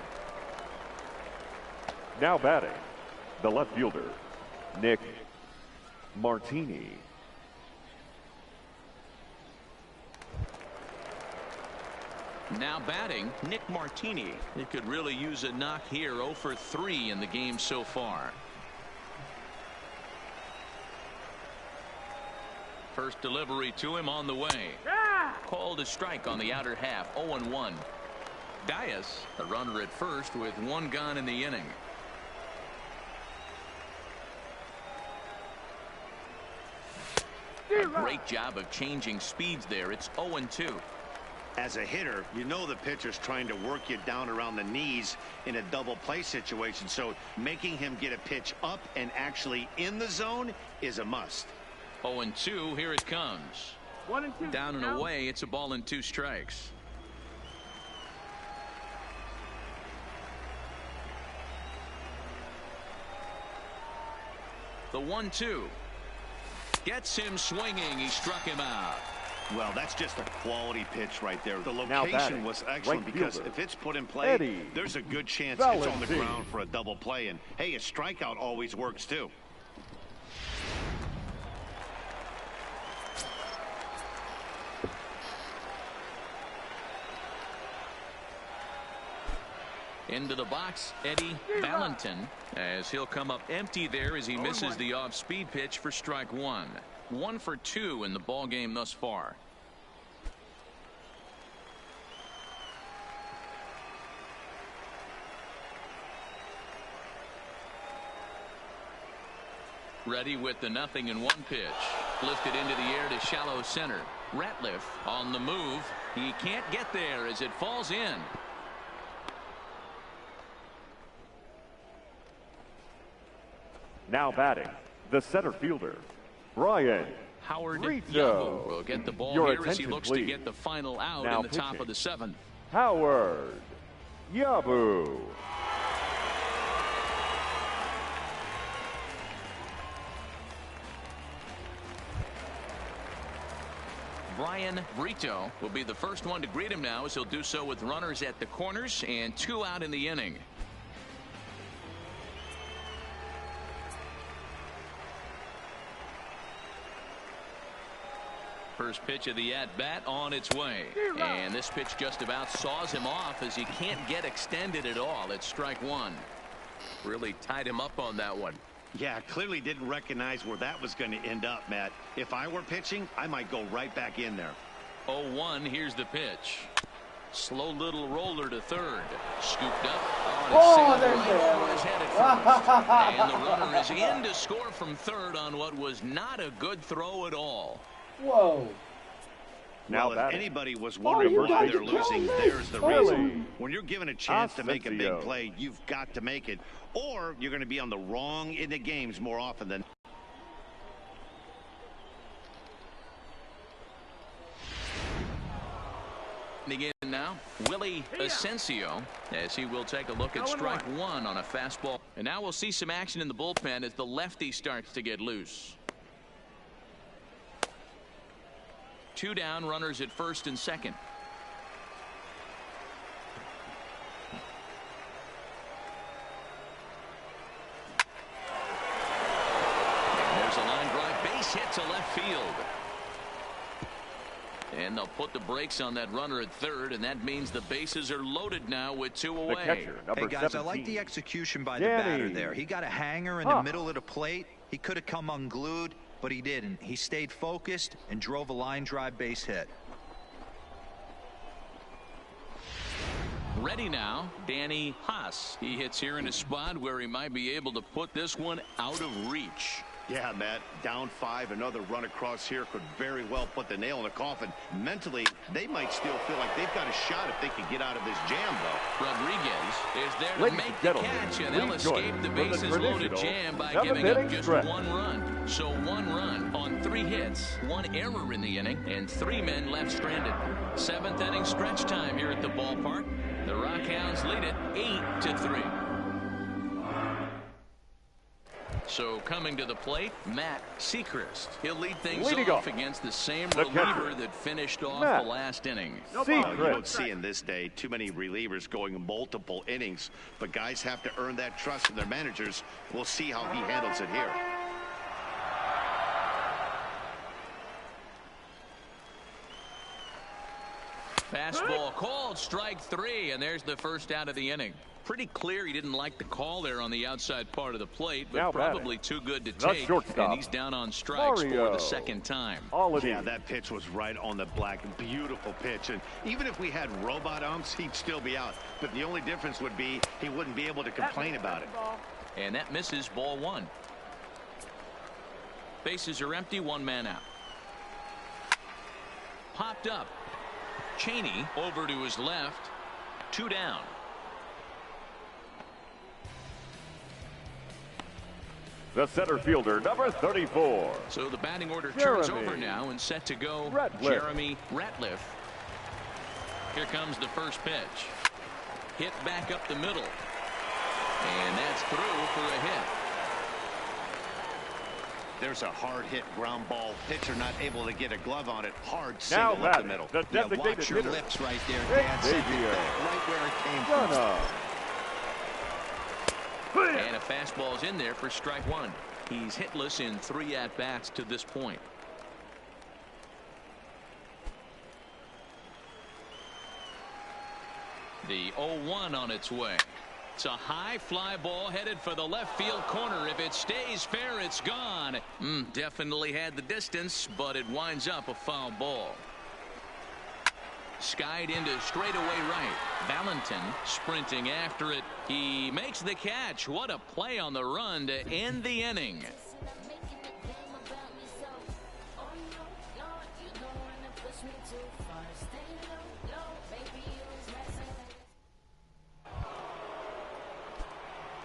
Now batting, the left fielder, Nick Martini. Now batting, Nick Martini. He could really use a knock here. 0 for 3 in the game so far. First delivery to him on the way. Called a strike on the outer half. 0-1. Diaz, the runner at first with 1 gone in the inning. A great job of changing speeds there. It's 0-2. As a hitter, you know the pitcher's trying to work you down around the knees in a double play situation, so making him get a pitch up and actually in the zone is a must. 0-2. Here it comes. 1 and 2. Down and away. It's a ball and 2 strikes. The 1-2 gets him swinging. He struck him out. Well, that's just a quality pitch right there. The Now location batting, was excellent right because fielder, if it's put in play, Eddie there's a good chance it's on the Valentin. ground for a double play. And hey, a strikeout always works too. Into the box, Eddie Valentin, as he'll come up empty there as he misses the off-speed pitch for strike 1. 1 for 2 in the ball game thus far. Ready with the 0-1 pitch. Lifted into the air to shallow center. Ratliff on the move. He can't get there as it falls in. Now batting, the center fielder, Brian Howard Rizzo. Yahoo will get the ball Your here as he attention, looks please. to get the final out Now in the top pitching. of the 7th. Howard Yabu. Brian Brito will be the first one to greet him now, as he'll do so with runners at the corners and 2 out in the inning. First pitch of the at-bat on its way. And this pitch just about saws him off, as he can't get extended at all. It's strike 1. Really tied him up on that one. Yeah, clearly didn't recognize where that was going to end up, Matt. If I were pitching, I might go right back in there. 0-1, here's the pitch. Slow little roller to third. Scooped up. Oh, there's And the runner is in to score from third on what was not a good throw at all. Whoa. Now, if anybody was wondering why they're losing, there's the reason. When you're given a chance to make a big play, you've got to make it, or you're going to be on the wrong end of games more often than. Again now, Willie Asensio, as he will take a look at strike 1 on a fastball. And now we'll see some action in the bullpen as the lefty starts to get loose. 2 down, runners at first and second. And there's a line drive, base hit to left field. And they'll put the brakes on that runner at third, and that means the bases are loaded now with 2 away. The catcher, number hey guys, 17. I like the execution by the batter there. He got a hanger in the middle of the plate. He could have come unglued, but he didn't. He stayed focused and drove a line drive base hit. Ready now, Danny Haas. He hits here in a spot where he might be able to put this one out of reach. Yeah, Matt, down 5, another run across here could very well put the nail in the coffin. Mentally, they might still feel like they've got a shot if they could get out of this jam, though. Rodriguez is there to make the catch, and they'll escape the bases-loaded jam by giving up just 1 run. So 1 run on 3 hits, 1 error in the inning, and 3 men left stranded. 7th inning stretch time here at the ballpark. The Rockhounds lead it 8-3. So coming to the plate, Matt Sechrist. He'll lead things off against the same reliever that finished off the last inning. You don't see in this day too many relievers going multiple innings, but guys have to earn that trust from their managers. We'll see how he handles it here. Fastball called, strike 3, and there's the first out of the inning. Pretty clear he didn't like the call there on the outside part of the plate, but probably too good to take. And he's down on strikes for the 2nd time. Yeah, that pitch was right on the black. Beautiful pitch. And even if we had robot umps, he'd still be out. But the only difference would be he wouldn't be able to complain about it. And that misses, ball 1. Bases are empty, 1 man out. Popped up. Cheney over to his left. 2 down. The center fielder, number 34. So the batting order turns over now and set to go Jeremy Ratliff. Here comes the first pitch. Hit back up the middle. And that's through for a hit. There's a hard hit ground ball. Pitcher not able to get a glove on it. Hard single up the middle. Watch your lips right there, Dad. Send it back right where it came from. And a fastball's in there for strike 1. He's hitless in 3 at-bats to this point. The 0-1 on its way. It's a high fly ball headed for the left field corner. If it stays fair, it's gone. Definitely had the distance, but it winds up a foul ball. Skied into straightaway right. Valentin sprinting after it. He makes the catch. What a play on the run to end the inning.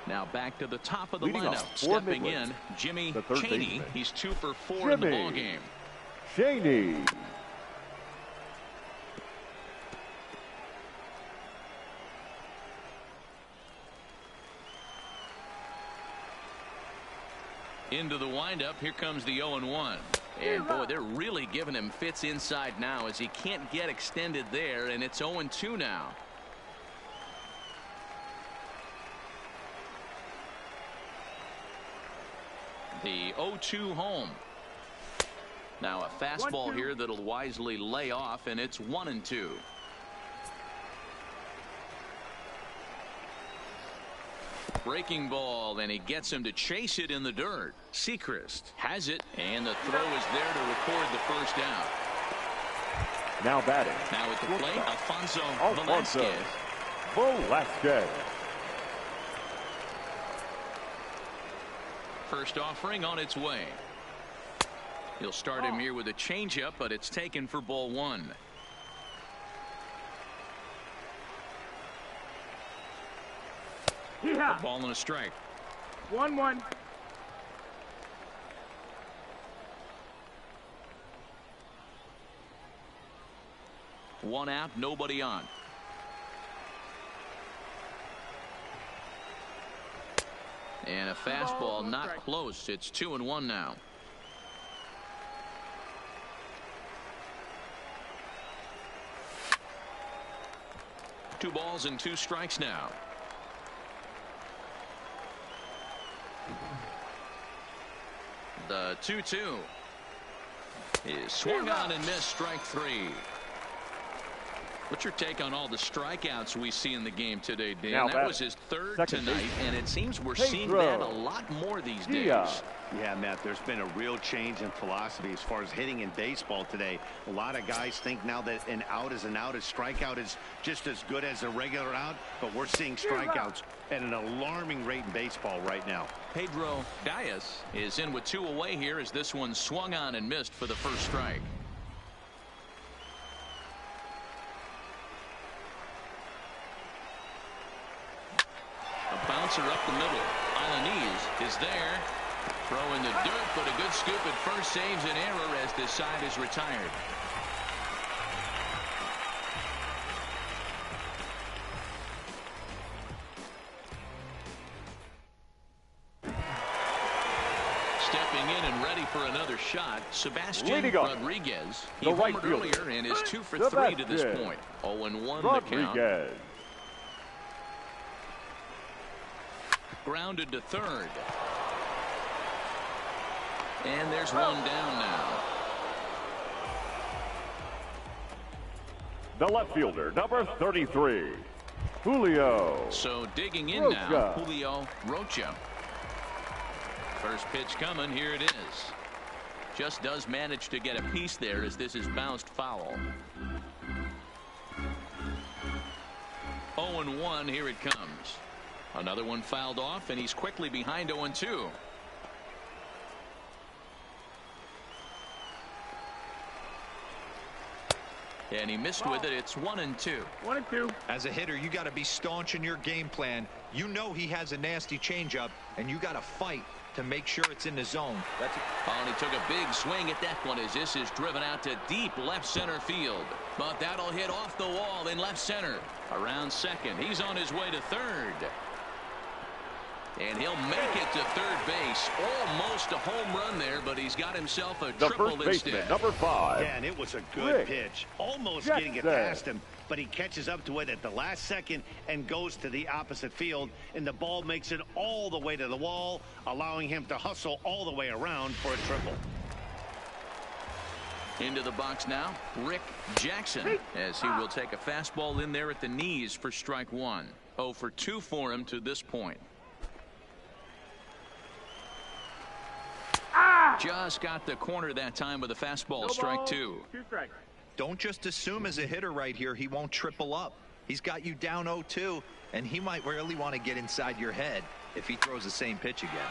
Now back to the top of the lineup. Stepping in, Jimmy Cheney. He's 2 for 4 in the ballgame. Cheney. into the windup. Here comes the 0-1. And boy, they're really giving him fits inside now as he can't get extended there, and it's 0-2 now. The 0-2 home. Now a fastball here that'll wisely lay off, and it's 1-2. Breaking ball, and he gets him to chase it in the dirt. Sechrist has it, and the throw is there to record the first out. Now batting. Now at the plate, Alfonso Velasquez. First offering on its way. He'll start him here with a changeup, but it's taken for ball one. Yeah. A ball and a strike. 1-1. One out, nobody on. And a fastball not close. It's 2-1 now. Two balls and two strikes now. The 2-2 is swung on and missed, strike three. What's your take on all the strikeouts we see in the game today, Dan? Now that was his third tonight, and it seems we're seeing that a lot more these days. Yeah, Matt, there's been a real change in philosophy as far as hitting in baseball today. A lot of guys think now that an out is an out, a strikeout is just as good as a regular out, but we're seeing strikeouts at an alarming rate in baseball right now. Pedro Diaz is in with two away here as this one swung on and missed for the first strike. A bouncer up the middle. Alanis is there. Throw in the dirt, but a good scoop at first saves an error as this side is retired. Stepping in and ready for another shot, Sebastian Rodriguez. He homered earlier and is 2 for 3 to this point. 0-1 the count. Grounded to third. And there's one down now. The left fielder, number 33, Julio. So digging in now, Julio Rocha. First pitch coming, here it is. Just does manage to get a piece there as this is bounced foul. 0-1, here it comes. Another one fouled off, and he's quickly behind 0-2. And he missed with it. It's 1-2. 1-2. As a hitter, you got to be staunch in your game plan. You know he has a nasty changeup, and you got to fight to make sure it's in the zone. And he took a big swing at that one as this is driven out to deep left center field. But that'll hit off the wall in left center. Around second. He's on his way to third. And he'll make it to third base. Almost a home run there, but he's got himself a triple first baseman, instead. number 5. Yeah, and it was a good pitch. Almost getting it past him, but he catches up to it at the last second and goes to the opposite field, and the ball makes it all the way to the wall, allowing him to hustle all the way around for a triple. Into the box now, Rick Jackson, as he will take a fastball in there at the knees for strike one. 0 for 2 for him to this point. Just got the corner that time with a fastball. Strike two. 2 strikes. Don't just assume as a hitter right here he won't triple up. He's got you down 0-2, and he might really want to get inside your head if he throws the same pitch again.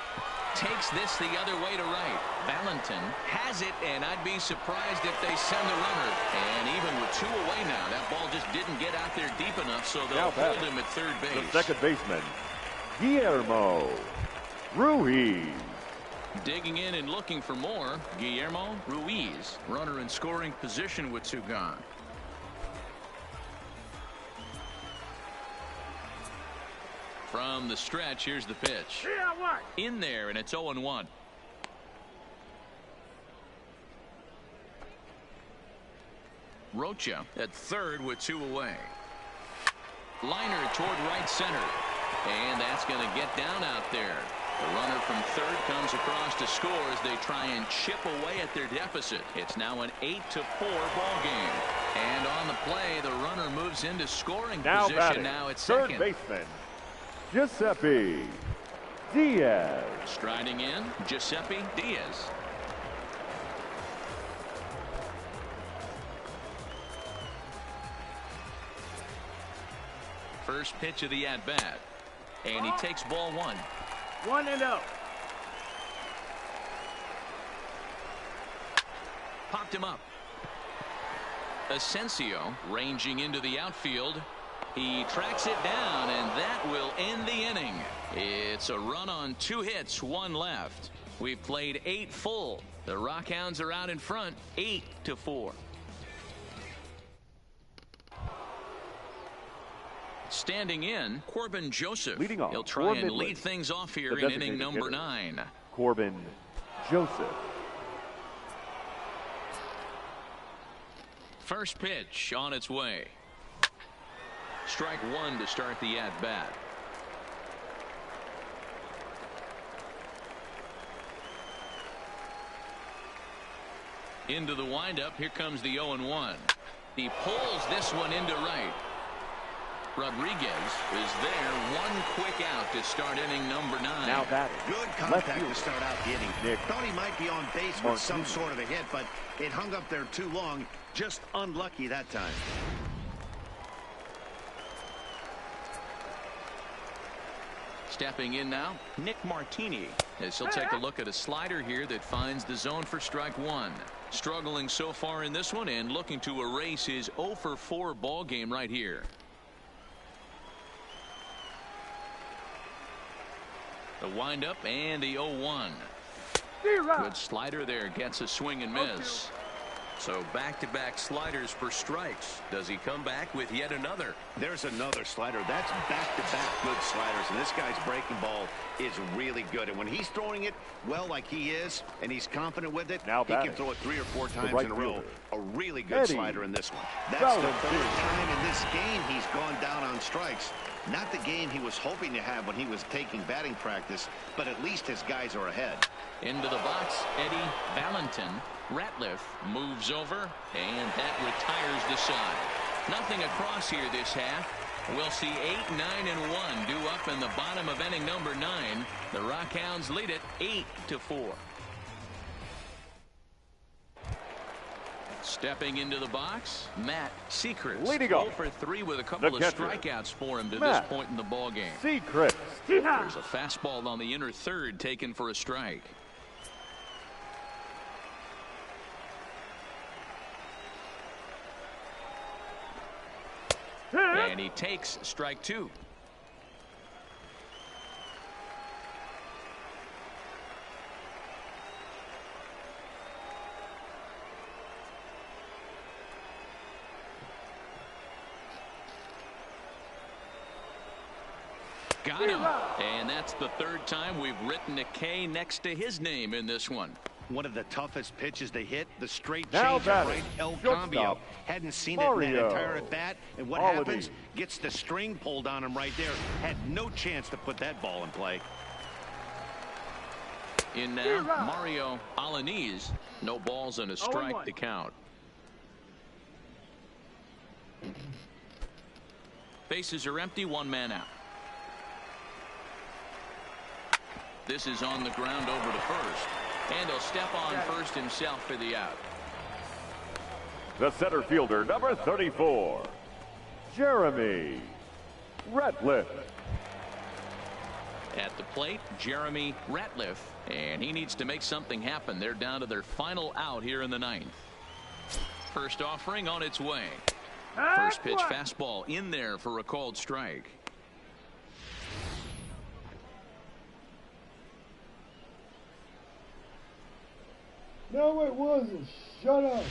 Takes this the other way to right. Valentin has it, and I'd be surprised if they send the runner. And even with 2 away now, that ball just didn't get out there deep enough, so they'll hold him at third base. The second baseman, Guillermo Ruiz. Digging in and looking for more, Guillermo Ruiz. Runner in scoring position with 2 gone. From the stretch, here's the pitch. In there, and it's 0-1. Rocha at third with 2 away. Liner toward right center. And that's going to get down out there. The runner from third comes across to score as they try and chip away at their deficit. It's now an 8-4 ball game. And on the play, the runner moves into scoring position now at second. Third baseman, Giuseppe Diaz. Striding in, Giuseppe Diaz. First pitch of the at-bat. And he takes ball 1. 1-0. Popped him up. Asensio ranging into the outfield. He tracks it down, and that will end the inning. It's a run on 2 hits, 1 left. We've played 8 full. The Rockhounds are out in front, 8-4. Standing in, Corbin Joseph. Leading off, He'll try and lead things off here in inning number 9. Corbin Joseph. First pitch on its way. Strike 1 to start the at-bat. Into the windup. Here comes the 0-1. He pulls this one into right. Rodriguez is there. 1 quick out to start inning number 9. Now batting. Good contact to start out the inning. Thought he might be on base with some sort of a hit, but it hung up there too long. Just unlucky that time. Stepping in now, Nick Martini, as he'll take a look at a slider here that finds the zone for strike 1. Struggling so far in this one and looking to erase his 0-for-4 ball game right here. The windup and the 0-1. Good slider there, gets a swing and miss. So back-to-back sliders for strikes. Does he come back with yet another? There's another slider. That's back-to-back good sliders, and this guy's breaking ball is really good. And when he's throwing it well like he is, and he's confident with it, he can throw it 3 or 4 times in a row. A really good slider in this one. That's the 3rd time in this game he's gone down on strikes. Not the game he was hoping to have when he was taking batting practice, but at least his guys are ahead. Into the box, Eddie Valentin. Ratliff moves over, and that retires the side. Nothing across here this half. We'll see 8, 9, and 1 due up in the bottom of inning number 9. The Rockhounds lead it 8-4. Stepping into the box, Matt Sechrist. Leading off, 0-for-3 with a couple of strikeouts for him to this point in the ball game. Sechrist. There's a fastball on the inner third taken for a strike. And he takes strike 2. Got him. And that's the 3rd time we've written a K next to his name in this one. One of the toughest pitches they hit, the straight now change of right El Cambio. Hadn't seen it in that entire at bat, and what happens? Gets the string pulled on him right there. Had no chance to put that ball in play. In now, Mario Alaniz. No balls and a strike to count. Bases are empty, 1 man out. This is on the ground over to first. And he'll step on first himself for the out. The center fielder, number 34, Jeremy Ratliff. At the plate, Jeremy Ratliff. And he needs to make something happen. They're down to their final out here in the 9th. First offering on its way. First pitch fastball in there for a called strike. No, it wasn't. Shut up.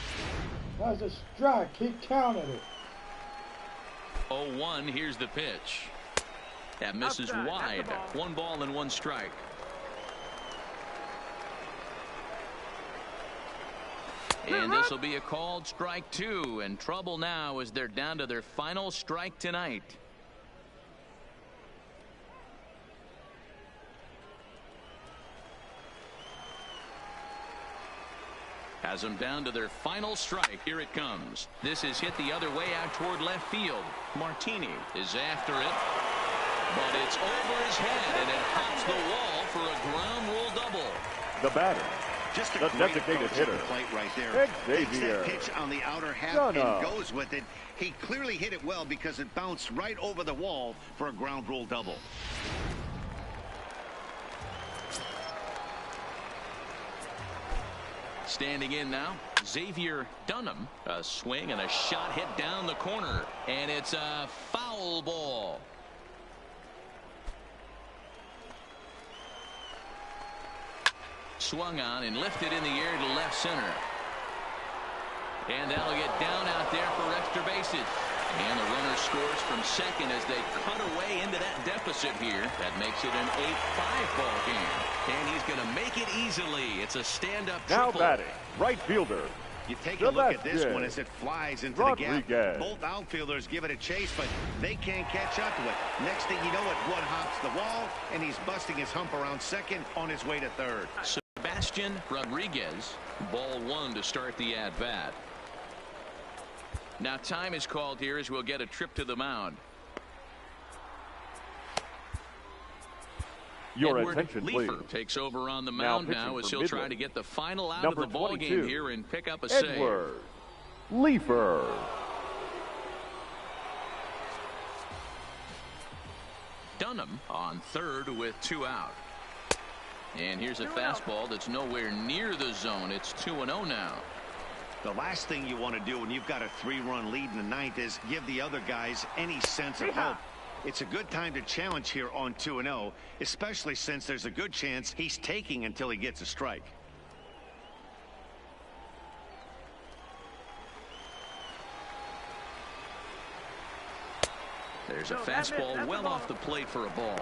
That was a strike. He counted it. 0-1. Here's the pitch. That misses wide. 1 ball and 1 strike. And this will be a called strike 2. And trouble now as they're down to their final strike tonight. Has them down to their final strike. Here it comes. This is hit the other way out toward left field. Martini is after it, but it's over his head, and it hops the wall for a ground rule double. The batter, just a the great designated approach at hitter, the plate right there. Takes JBaker. that pitch on the outer half and goes with it. He clearly hit it well because it bounced right over the wall for a ground rule double. Standing in now, Xavier Dunham. A swing and a shot hit down the corner, and it's a foul ball. Swung on and lifted in the air to left center. And that'll get down out there for extra bases. And the runner scores from second as they cut away into that deficit here. That makes it an 8-5 ball game. And he's going to make it easily. It's a stand-up triple. Now batting, right fielder. You take a look at this one as it flies into the gap. Rodriguez. Both outfielders give it a chase, but they can't catch up to it. Next thing you know it, one hops the wall, and he's busting his hump around second on his way to third. Sebastian Rodriguez, ball 1 to start the at-bat. Now time is called here as we'll get a trip to the mound. Your Edward attention, Leefer please. takes over on the mound now as he'll try Midland. to get the final out Number of the ball 22, game here and pick up a Edward Leefer. save. Dunham on third with 2 out. And here's a fastball that's nowhere near the zone. It's 2-0 now. The last thing you want to do when you've got a 3-run lead in the ninth is give the other guys any sense of hope. It's a good time to challenge here on 2-0, especially since there's a good chance he's taking until he gets a strike. There's a fastball well off the plate for a ball.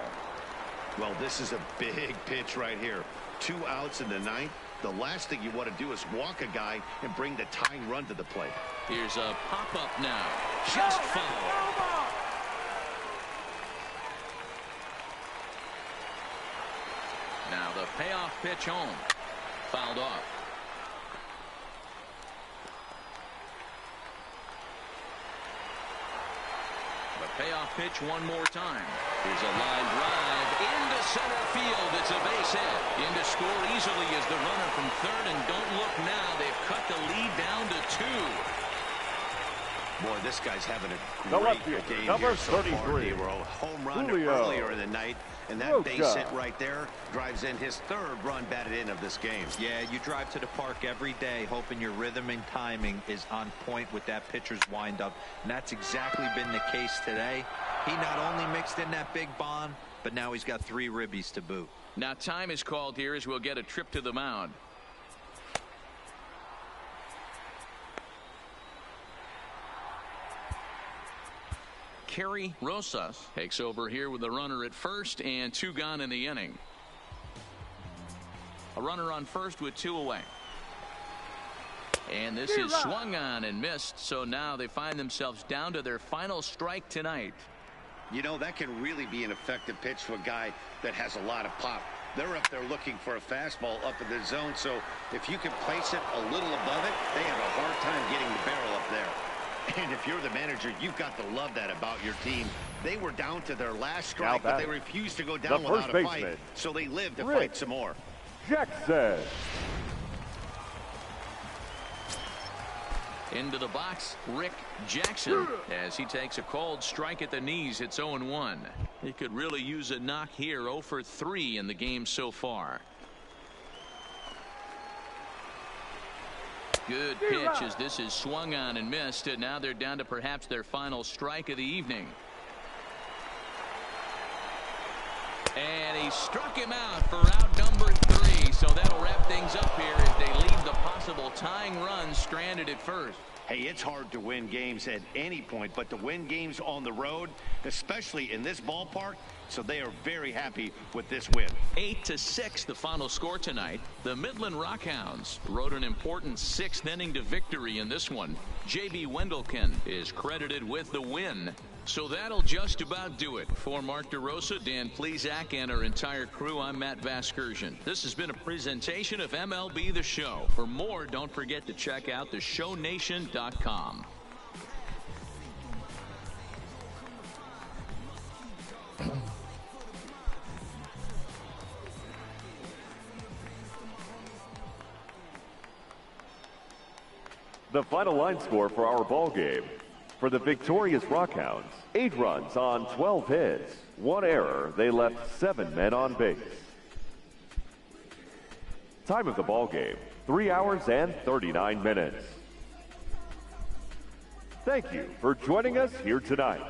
Well, this is a big pitch right here. 2 outs in the ninth. The last thing you want to do is walk a guy and bring the tying run to the plate. Here's a pop-up now. Just foul. Now the payoff pitch home. Fouled off. The payoff pitch one more time. Here's a line drive into center field. It's a base hit. In to score easily is the runner from third, and don't look now. They've cut the lead down to 2. Boy, this guy's having a The great left fielder, game number here so far. 33, They were a home run Julio earlier in the night, and that Rocha. base hit right there drives in his 3rd run batted in of this game. Yeah, you drive to the park every day hoping your rhythm and timing is on point with that pitcher's windup, and that's exactly been the case today. He not only mixed in that big bomb, but now he's got 3 ribbies to boot. Now time is called here as we'll get a trip to the mound. Kerry Rosas takes over here with a runner at first and 2 gone in the inning. A runner on first with 2 away. And this is swung on and missed, so now they find themselves down to their final strike tonight. You know, that can really be an effective pitch for a guy that has a lot of pop. They're up there looking for a fastball up in the zone, so if you can place it a little above it, they have a hard time getting the barrel up there. And if you're the manager, you've got to love that about your team. They were down to their last strike, but they refused to go down without a fight, so they lived to fight some more. Jackson. Into the box, Rick Jackson, as he takes a called strike at the knees. It's 0-1. He could really use a knock here. 0 for 3 in the game so far. Good pitch as this is swung on and missed, and now they're down to perhaps their final strike of the evening. And he struck him out for out number 3, so that'll wrap things up here as they leave the possible tying run stranded at first. Hey, it's hard to win games at any point, but to win games on the road, especially in this ballpark, so they are very happy with this win. 8-6 the final score tonight. The Midland Rockhounds rode an important 6th inning to victory in this one. JB Wendelken is credited with the win. So that'll just about do it. For Mark DeRosa, Dan Plezak, and our entire crew, I'm Matt Vasgersian. This has been a presentation of MLB The Show. For more, don't forget to check out theshownation.com. The final line score for our ball game. For the victorious Rockhounds, 8 runs on 12 hits. 1 error. They left 7 men on base. Time of the ball game, 3 hours and 39 minutes. Thank you for joining us here tonight.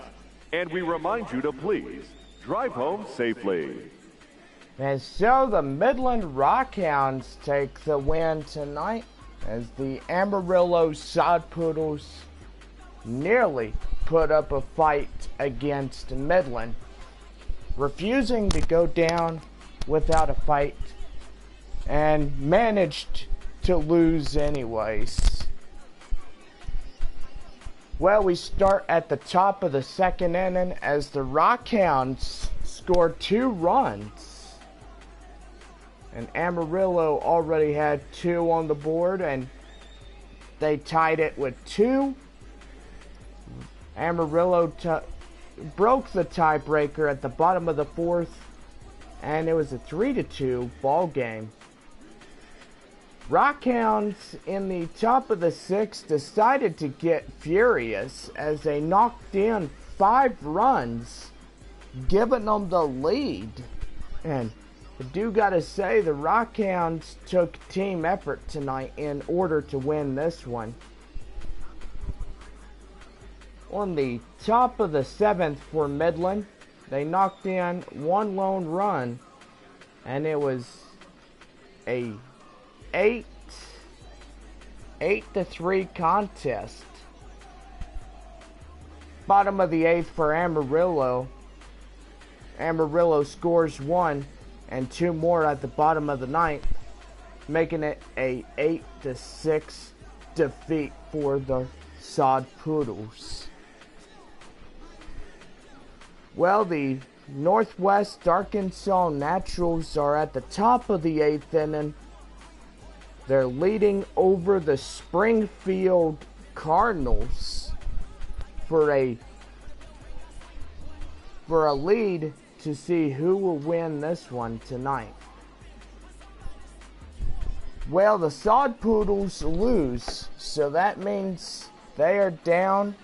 And we remind you to please drive home safely. And so the Midland Rockhounds take the win tonight as the Amarillo Sod Poodles nearly put up a fight against Midland, refusing to go down without a fight, and managed to lose anyways. Well, we start at the top of the 2nd inning as the Rockhounds scored 2 runs. And Amarillo already had 2 on the board, and they tied it with 2. Amarillo broke the tiebreaker at the bottom of the 4th, and it was a 3-2 ball game. Rockhounds in the top of the 6th decided to get furious as they knocked in 5 runs, giving them the lead. And I do gotta say, the Rockhounds took team effort tonight in order to win this one. On the top of the 7th for Midland, they knocked in 1 lone run, and it was a 8-3 contest. Bottom of the 8th for Amarillo. Amarillo scores 1 and 2 more at the bottom of the 9th, making it a 8-6 defeat for the Sod Poodles. Well, the Northwest Arkansas Naturals are at the top of the 8th inning. They're leading over the Springfield Cardinals for a lead to see who will win this one tonight. Well, the Sod Poodles lose, so that means they are down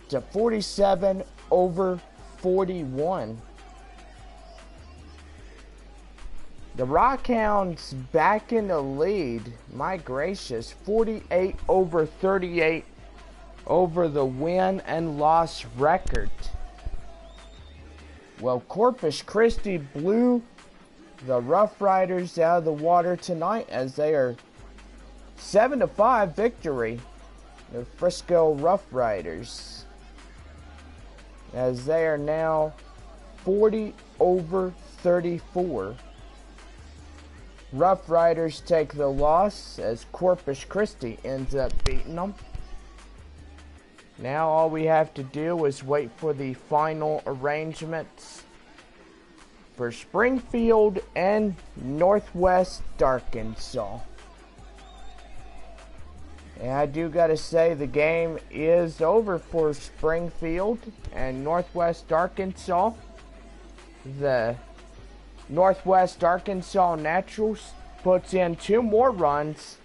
to 47-41. The Rockhounds back in the lead. My gracious, 48-38 over the win and loss record. Well, Corpus Christi blew the Rough Riders out of the water tonight as they are 7-5 victory. The Frisco Rough Riders, as they are now 40-34. Rough Riders take the loss as Corpus Christi ends up beating them. Now all we have to do is wait for the final arrangements for Springfield and Northwest Arkansas. And I do gotta say, the game is over for Springfield and Northwest Arkansas. The Northwest Arkansas Naturals puts in 2 more runs,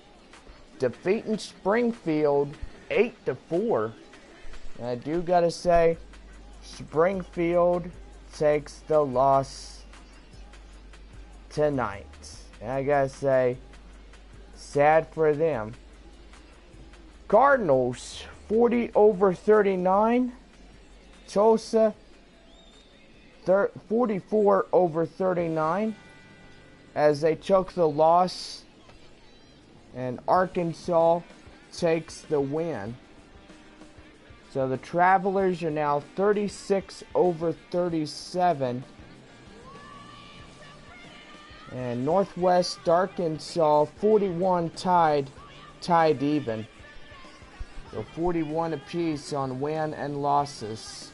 defeating Springfield 8-4. And I do gotta say, Springfield takes the loss tonight. And I gotta say, sad for them. Cardinals 40-39. Tulsa 44-39 as they took the loss. And Arkansas takes the win. So the Travelers are now 36-37. And Northwest Arkansas 41 tied even. So 41 apiece on win and losses.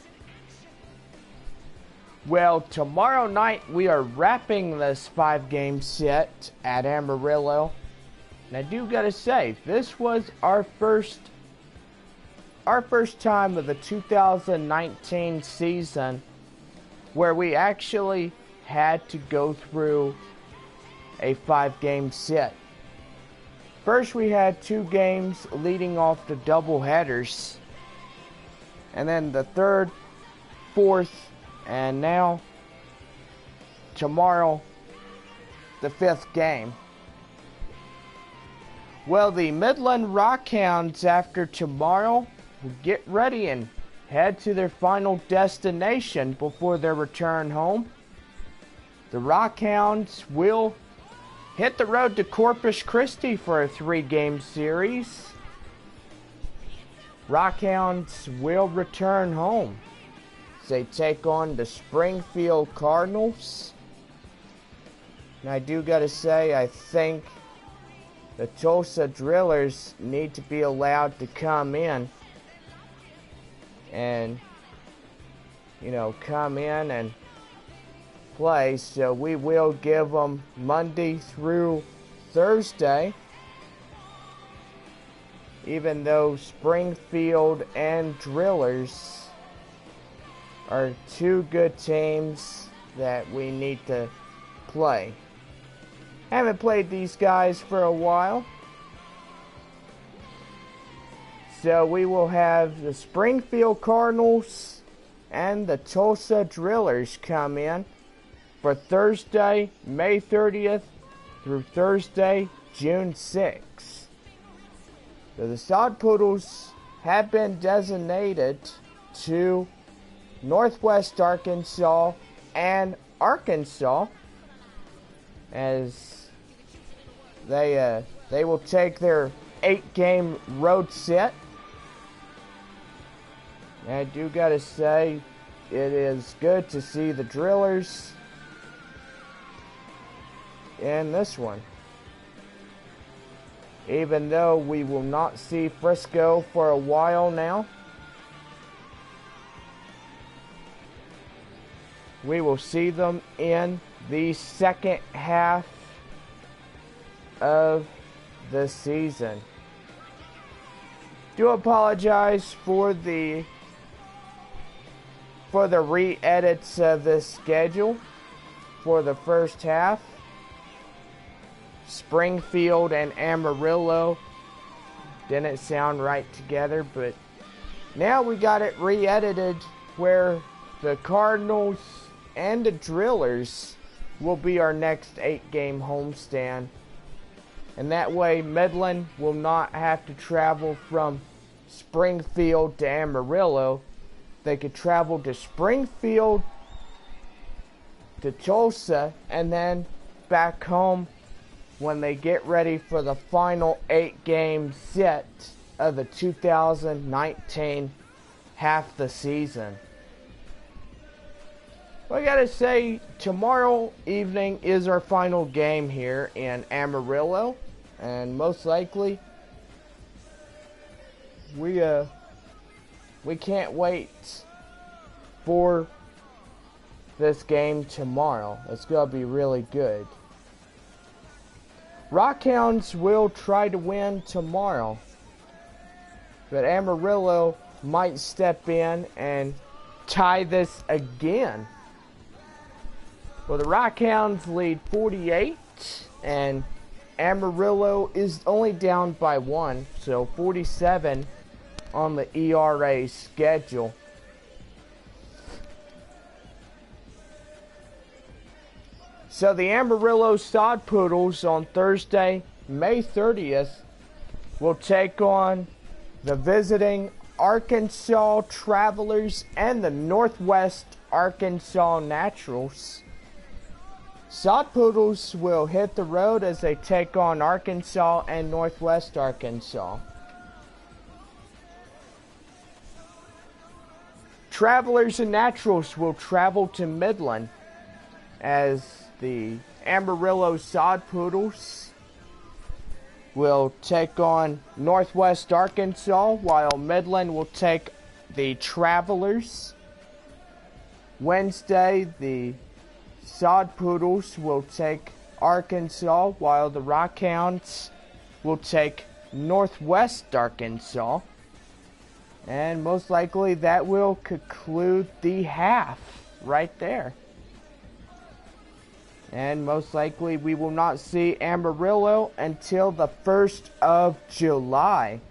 Well, tomorrow night we are wrapping this 5-game set at Amarillo. And I do gotta say, this was our first time of the 2019 season where we actually had to go through a 5-game set. First we had 2 games leading off the double headers, and then the 3rd, 4th, and now tomorrow the 5th game. Well, the Midland Rockhounds after tomorrow will get ready and head to their final destination before their return home. The Rockhounds will hit the road to Corpus Christi for a 3-game series. Rockhounds will return home. They take on the Springfield Cardinals. And I do gotta say, I think the Tulsa Drillers need to be allowed to come in and, come in and play. So we will give them Monday through Thursday, even though Springfield and Drillers are 2 good teams that we need to play. Haven't played these guys for a while. So we will have the Springfield Cardinals and the Tulsa Drillers come in for Thursday, May 30th through Thursday, June 6th. So the Sod Poodles have been designated to Northwest Arkansas and Arkansas as they will take their 8-game road set. And I do gotta say, it is good to see the Drillers in this one. Even though we will not see Frisco for a while now, we will see them in the second half of the season. Do apologize for the re-edits of this schedule for the first half. Springfield and Amarillo didn't sound right together, but now we got it re-edited where the Cardinals and the Drillers will be our next 8-game homestand. And that way Midland will not have to travel from Springfield to Amarillo. They could travel to Springfield to Tulsa and then back home when they get ready for the final 8-game set of the 2019 half the season. Well, I gotta say, tomorrow evening is our final game here in Amarillo, and most likely we can't wait for this game tomorrow. It's gonna be really good. Rockhounds will try to win tomorrow, but Amarillo might step in and tie this again. Well, the Rockhounds lead 48, and Amarillo is only down by 1, so 47 on the ERA schedule. So the Amarillo Sod Poodles on Thursday, May 30th, will take on the visiting Arkansas Travelers and the Northwest Arkansas Naturals. Sod Poodles will hit the road as they take on Arkansas and Northwest Arkansas. Travelers and Naturals will travel to Midland as the Amarillo Sod Poodles will take on Northwest Arkansas, while Midland will take the Travelers. Wednesday, the Sod Poodles will take Arkansas, while the Rockhounds will take Northwest Arkansas. And most likely that will conclude the half right there. And most likely we will not see Amarillo until the 1st of July.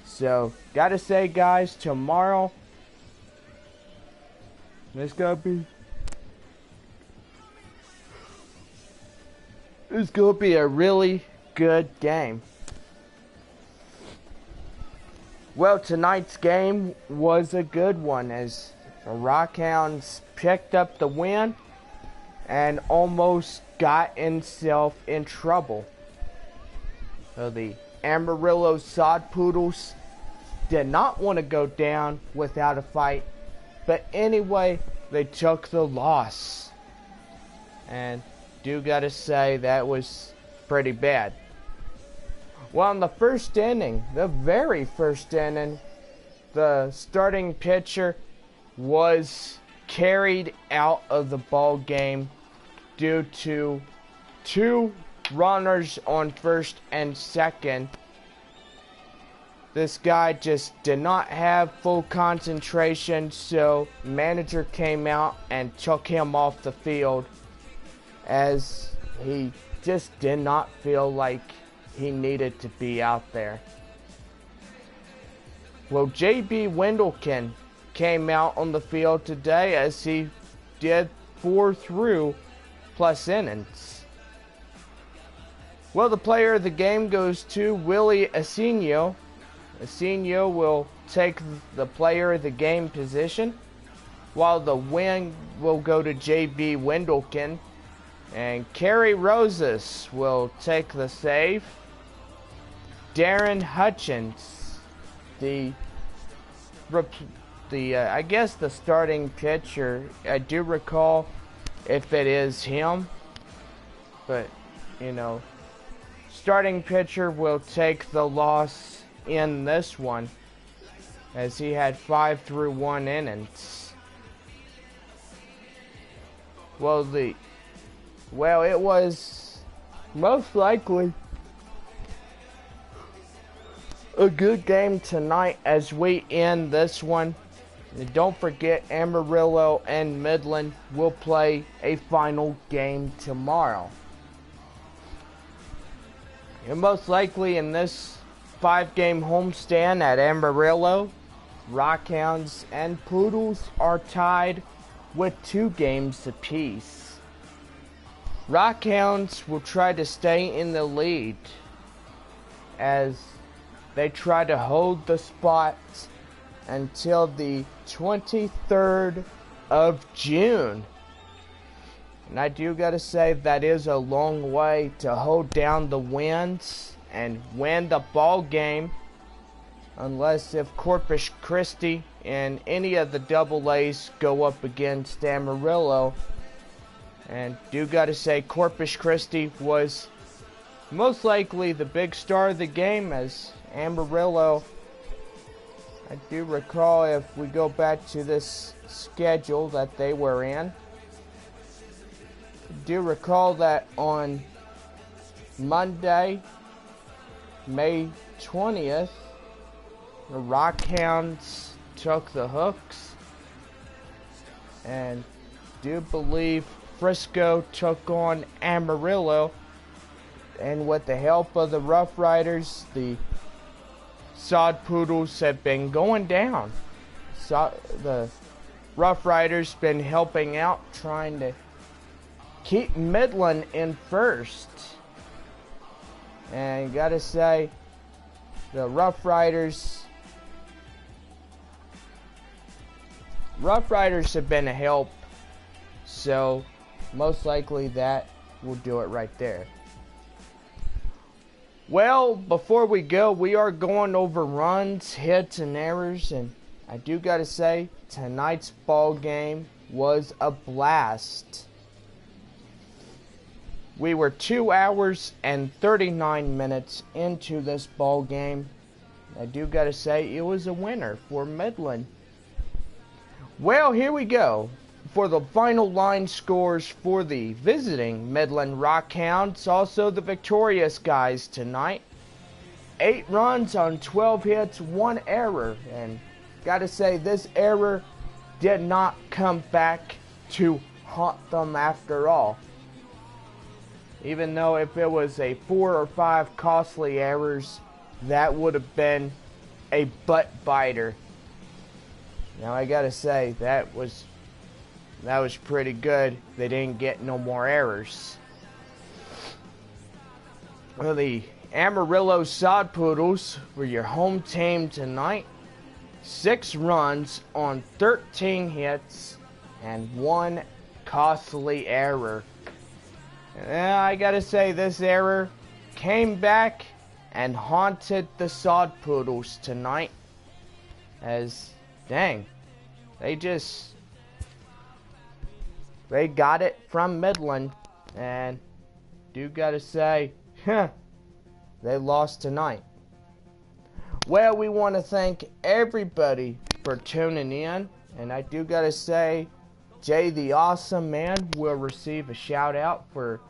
So, gotta say guys, tomorrow it's gonna be a really good game. Well, tonight's game was a good one as the Rockhounds picked up the win and almost got himself in trouble. So the Amarillo Sod Poodles did not want to go down without a fight, but anyway, they took the loss. And do gotta say that was pretty bad. Well, in the first inning, the very first inning, the starting pitcher was carried out of the ball game due to 2 runners on first and second. This guy just did not have full concentration, so manager came out and took him off the field as he just did not feel like he needed to be out there. Well, JB Wendlekin came out on the field today as he did 4 through plus innings. Well, the player of the game goes to Willie Asenio. Asenio will take the player of the game position, while the win will go to JB Wendlekin. And Kerry Rosas will take the save. Darren Hutchins, I guess the starting pitcher, I do recall if it is him, but you know, starting pitcher will take the loss in this one as he had 5 through 1 innings. Well, it was most likely a good game tonight as we end this one. And don't forget, Amarillo and Midland will play a final game tomorrow. And most likely in this 5-game homestand at Amarillo, Rockhounds and Poodles are tied with 2 games apiece. Rockhounds will try to stay in the lead as they try to hold the spot until the 23rd of June. And I do gotta say that is a long way to hold down the wins and win the ball game, unless if Corpus Christi and any of the double A's go up against Amarillo. And do gotta say Corpus Christi was most likely the big star of the game, as Amarillo, I do recall, if we go back to this schedule that they were in, I do recall that on Monday, May 20th, the Rockhounds took the Hooks, and do believe Frisco took on Amarillo, and with the help of the Rough Riders, the Sod Poodles have been going down. The Rough Riders been helping out, trying to keep Midland in first. And gotta say, the Rough Riders have been a help, so most likely that will do it right there. Well, before we go, we are going over runs, hits, and errors, and I do gotta say, tonight's ball game was a blast. We were 2 hours and 39 minutes into this ball game. I do gotta say, it was a winner for Midland. Well, here we go. For the final line scores for the visiting Midland Rockhounds, also the victorious guys tonight. 8 runs on 12 hits, 1 error. And gotta say, this error did not come back to haunt them after all. Even though if it was a 4 or 5 costly errors, that would have been a butt biter. Now I gotta say, that was pretty good. They didn't get no more errors. Well, the Amarillo Sod Poodles were your home team tonight. 6 runs on 13 hits and 1 costly error. I gotta say, this error came back and haunted the Sod Poodles tonight. As, dang, they got it from Midland, and do gotta say, they lost tonight. Well, we want to thank everybody for tuning in, and I do gotta say, Jay the Awesome Man will receive a shout out for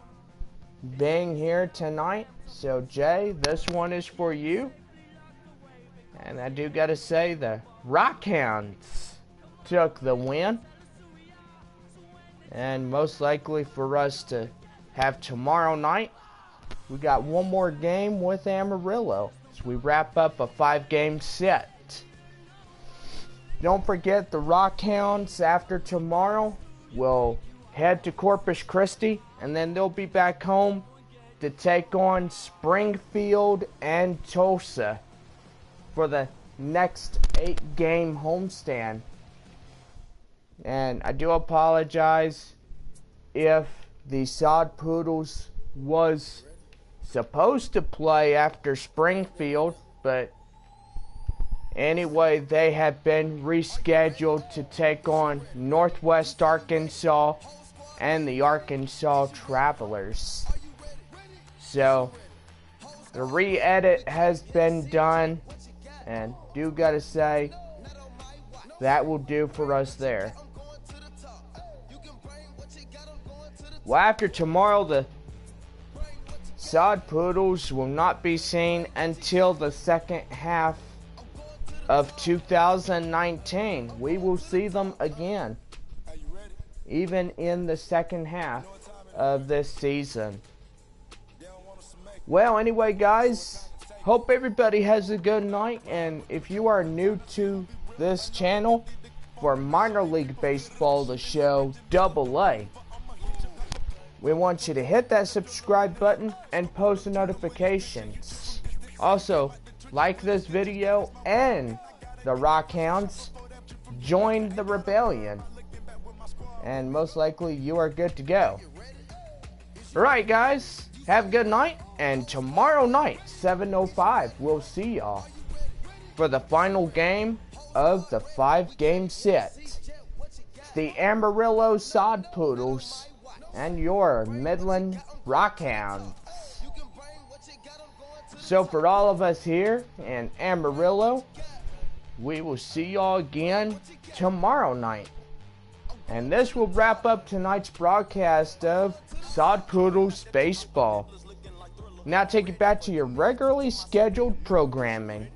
being here tonight. So Jay, this one is for you. And I do gotta say, the Rockhounds took the win. And most likely for us to have tomorrow night, we got one more game with Amarillo as we wrap up a 5-game set. Don't forget, the Rockhounds after tomorrow will head to Corpus Christi, and then they'll be back home to take on Springfield and Tulsa for the next 8-game homestand. And I do apologize if the Sod Poodles was supposed to play after Springfield, but anyway, they have been rescheduled to take on Northwest Arkansas and the Arkansas Travelers. So, the re-edit has been done, and do gotta say, that will do for us there. Well, after tomorrow, the Sod Poodles will not be seen until the second half of 2019. We will see them again, even in the second half of this season. Well, anyway, guys, hope everybody has a good night, and if you are new to this channel for minor league baseball, the show AA, we want you to hit that subscribe button and post the notifications. Also, like this video, and the Rockhounds join the rebellion, and most likely you are good to go. Alright, guys, have a good night, and tomorrow night 7:05 we'll see y'all for the final game of the 5-game set. It's the Amarillo Sod Poodles and your Midland Rockhounds. So for all of us here in Amarillo, we will see y'all again tomorrow night. And this will wrap up tonight's broadcast of Sod Poodles Baseball. Now take it back to your regularly scheduled programming.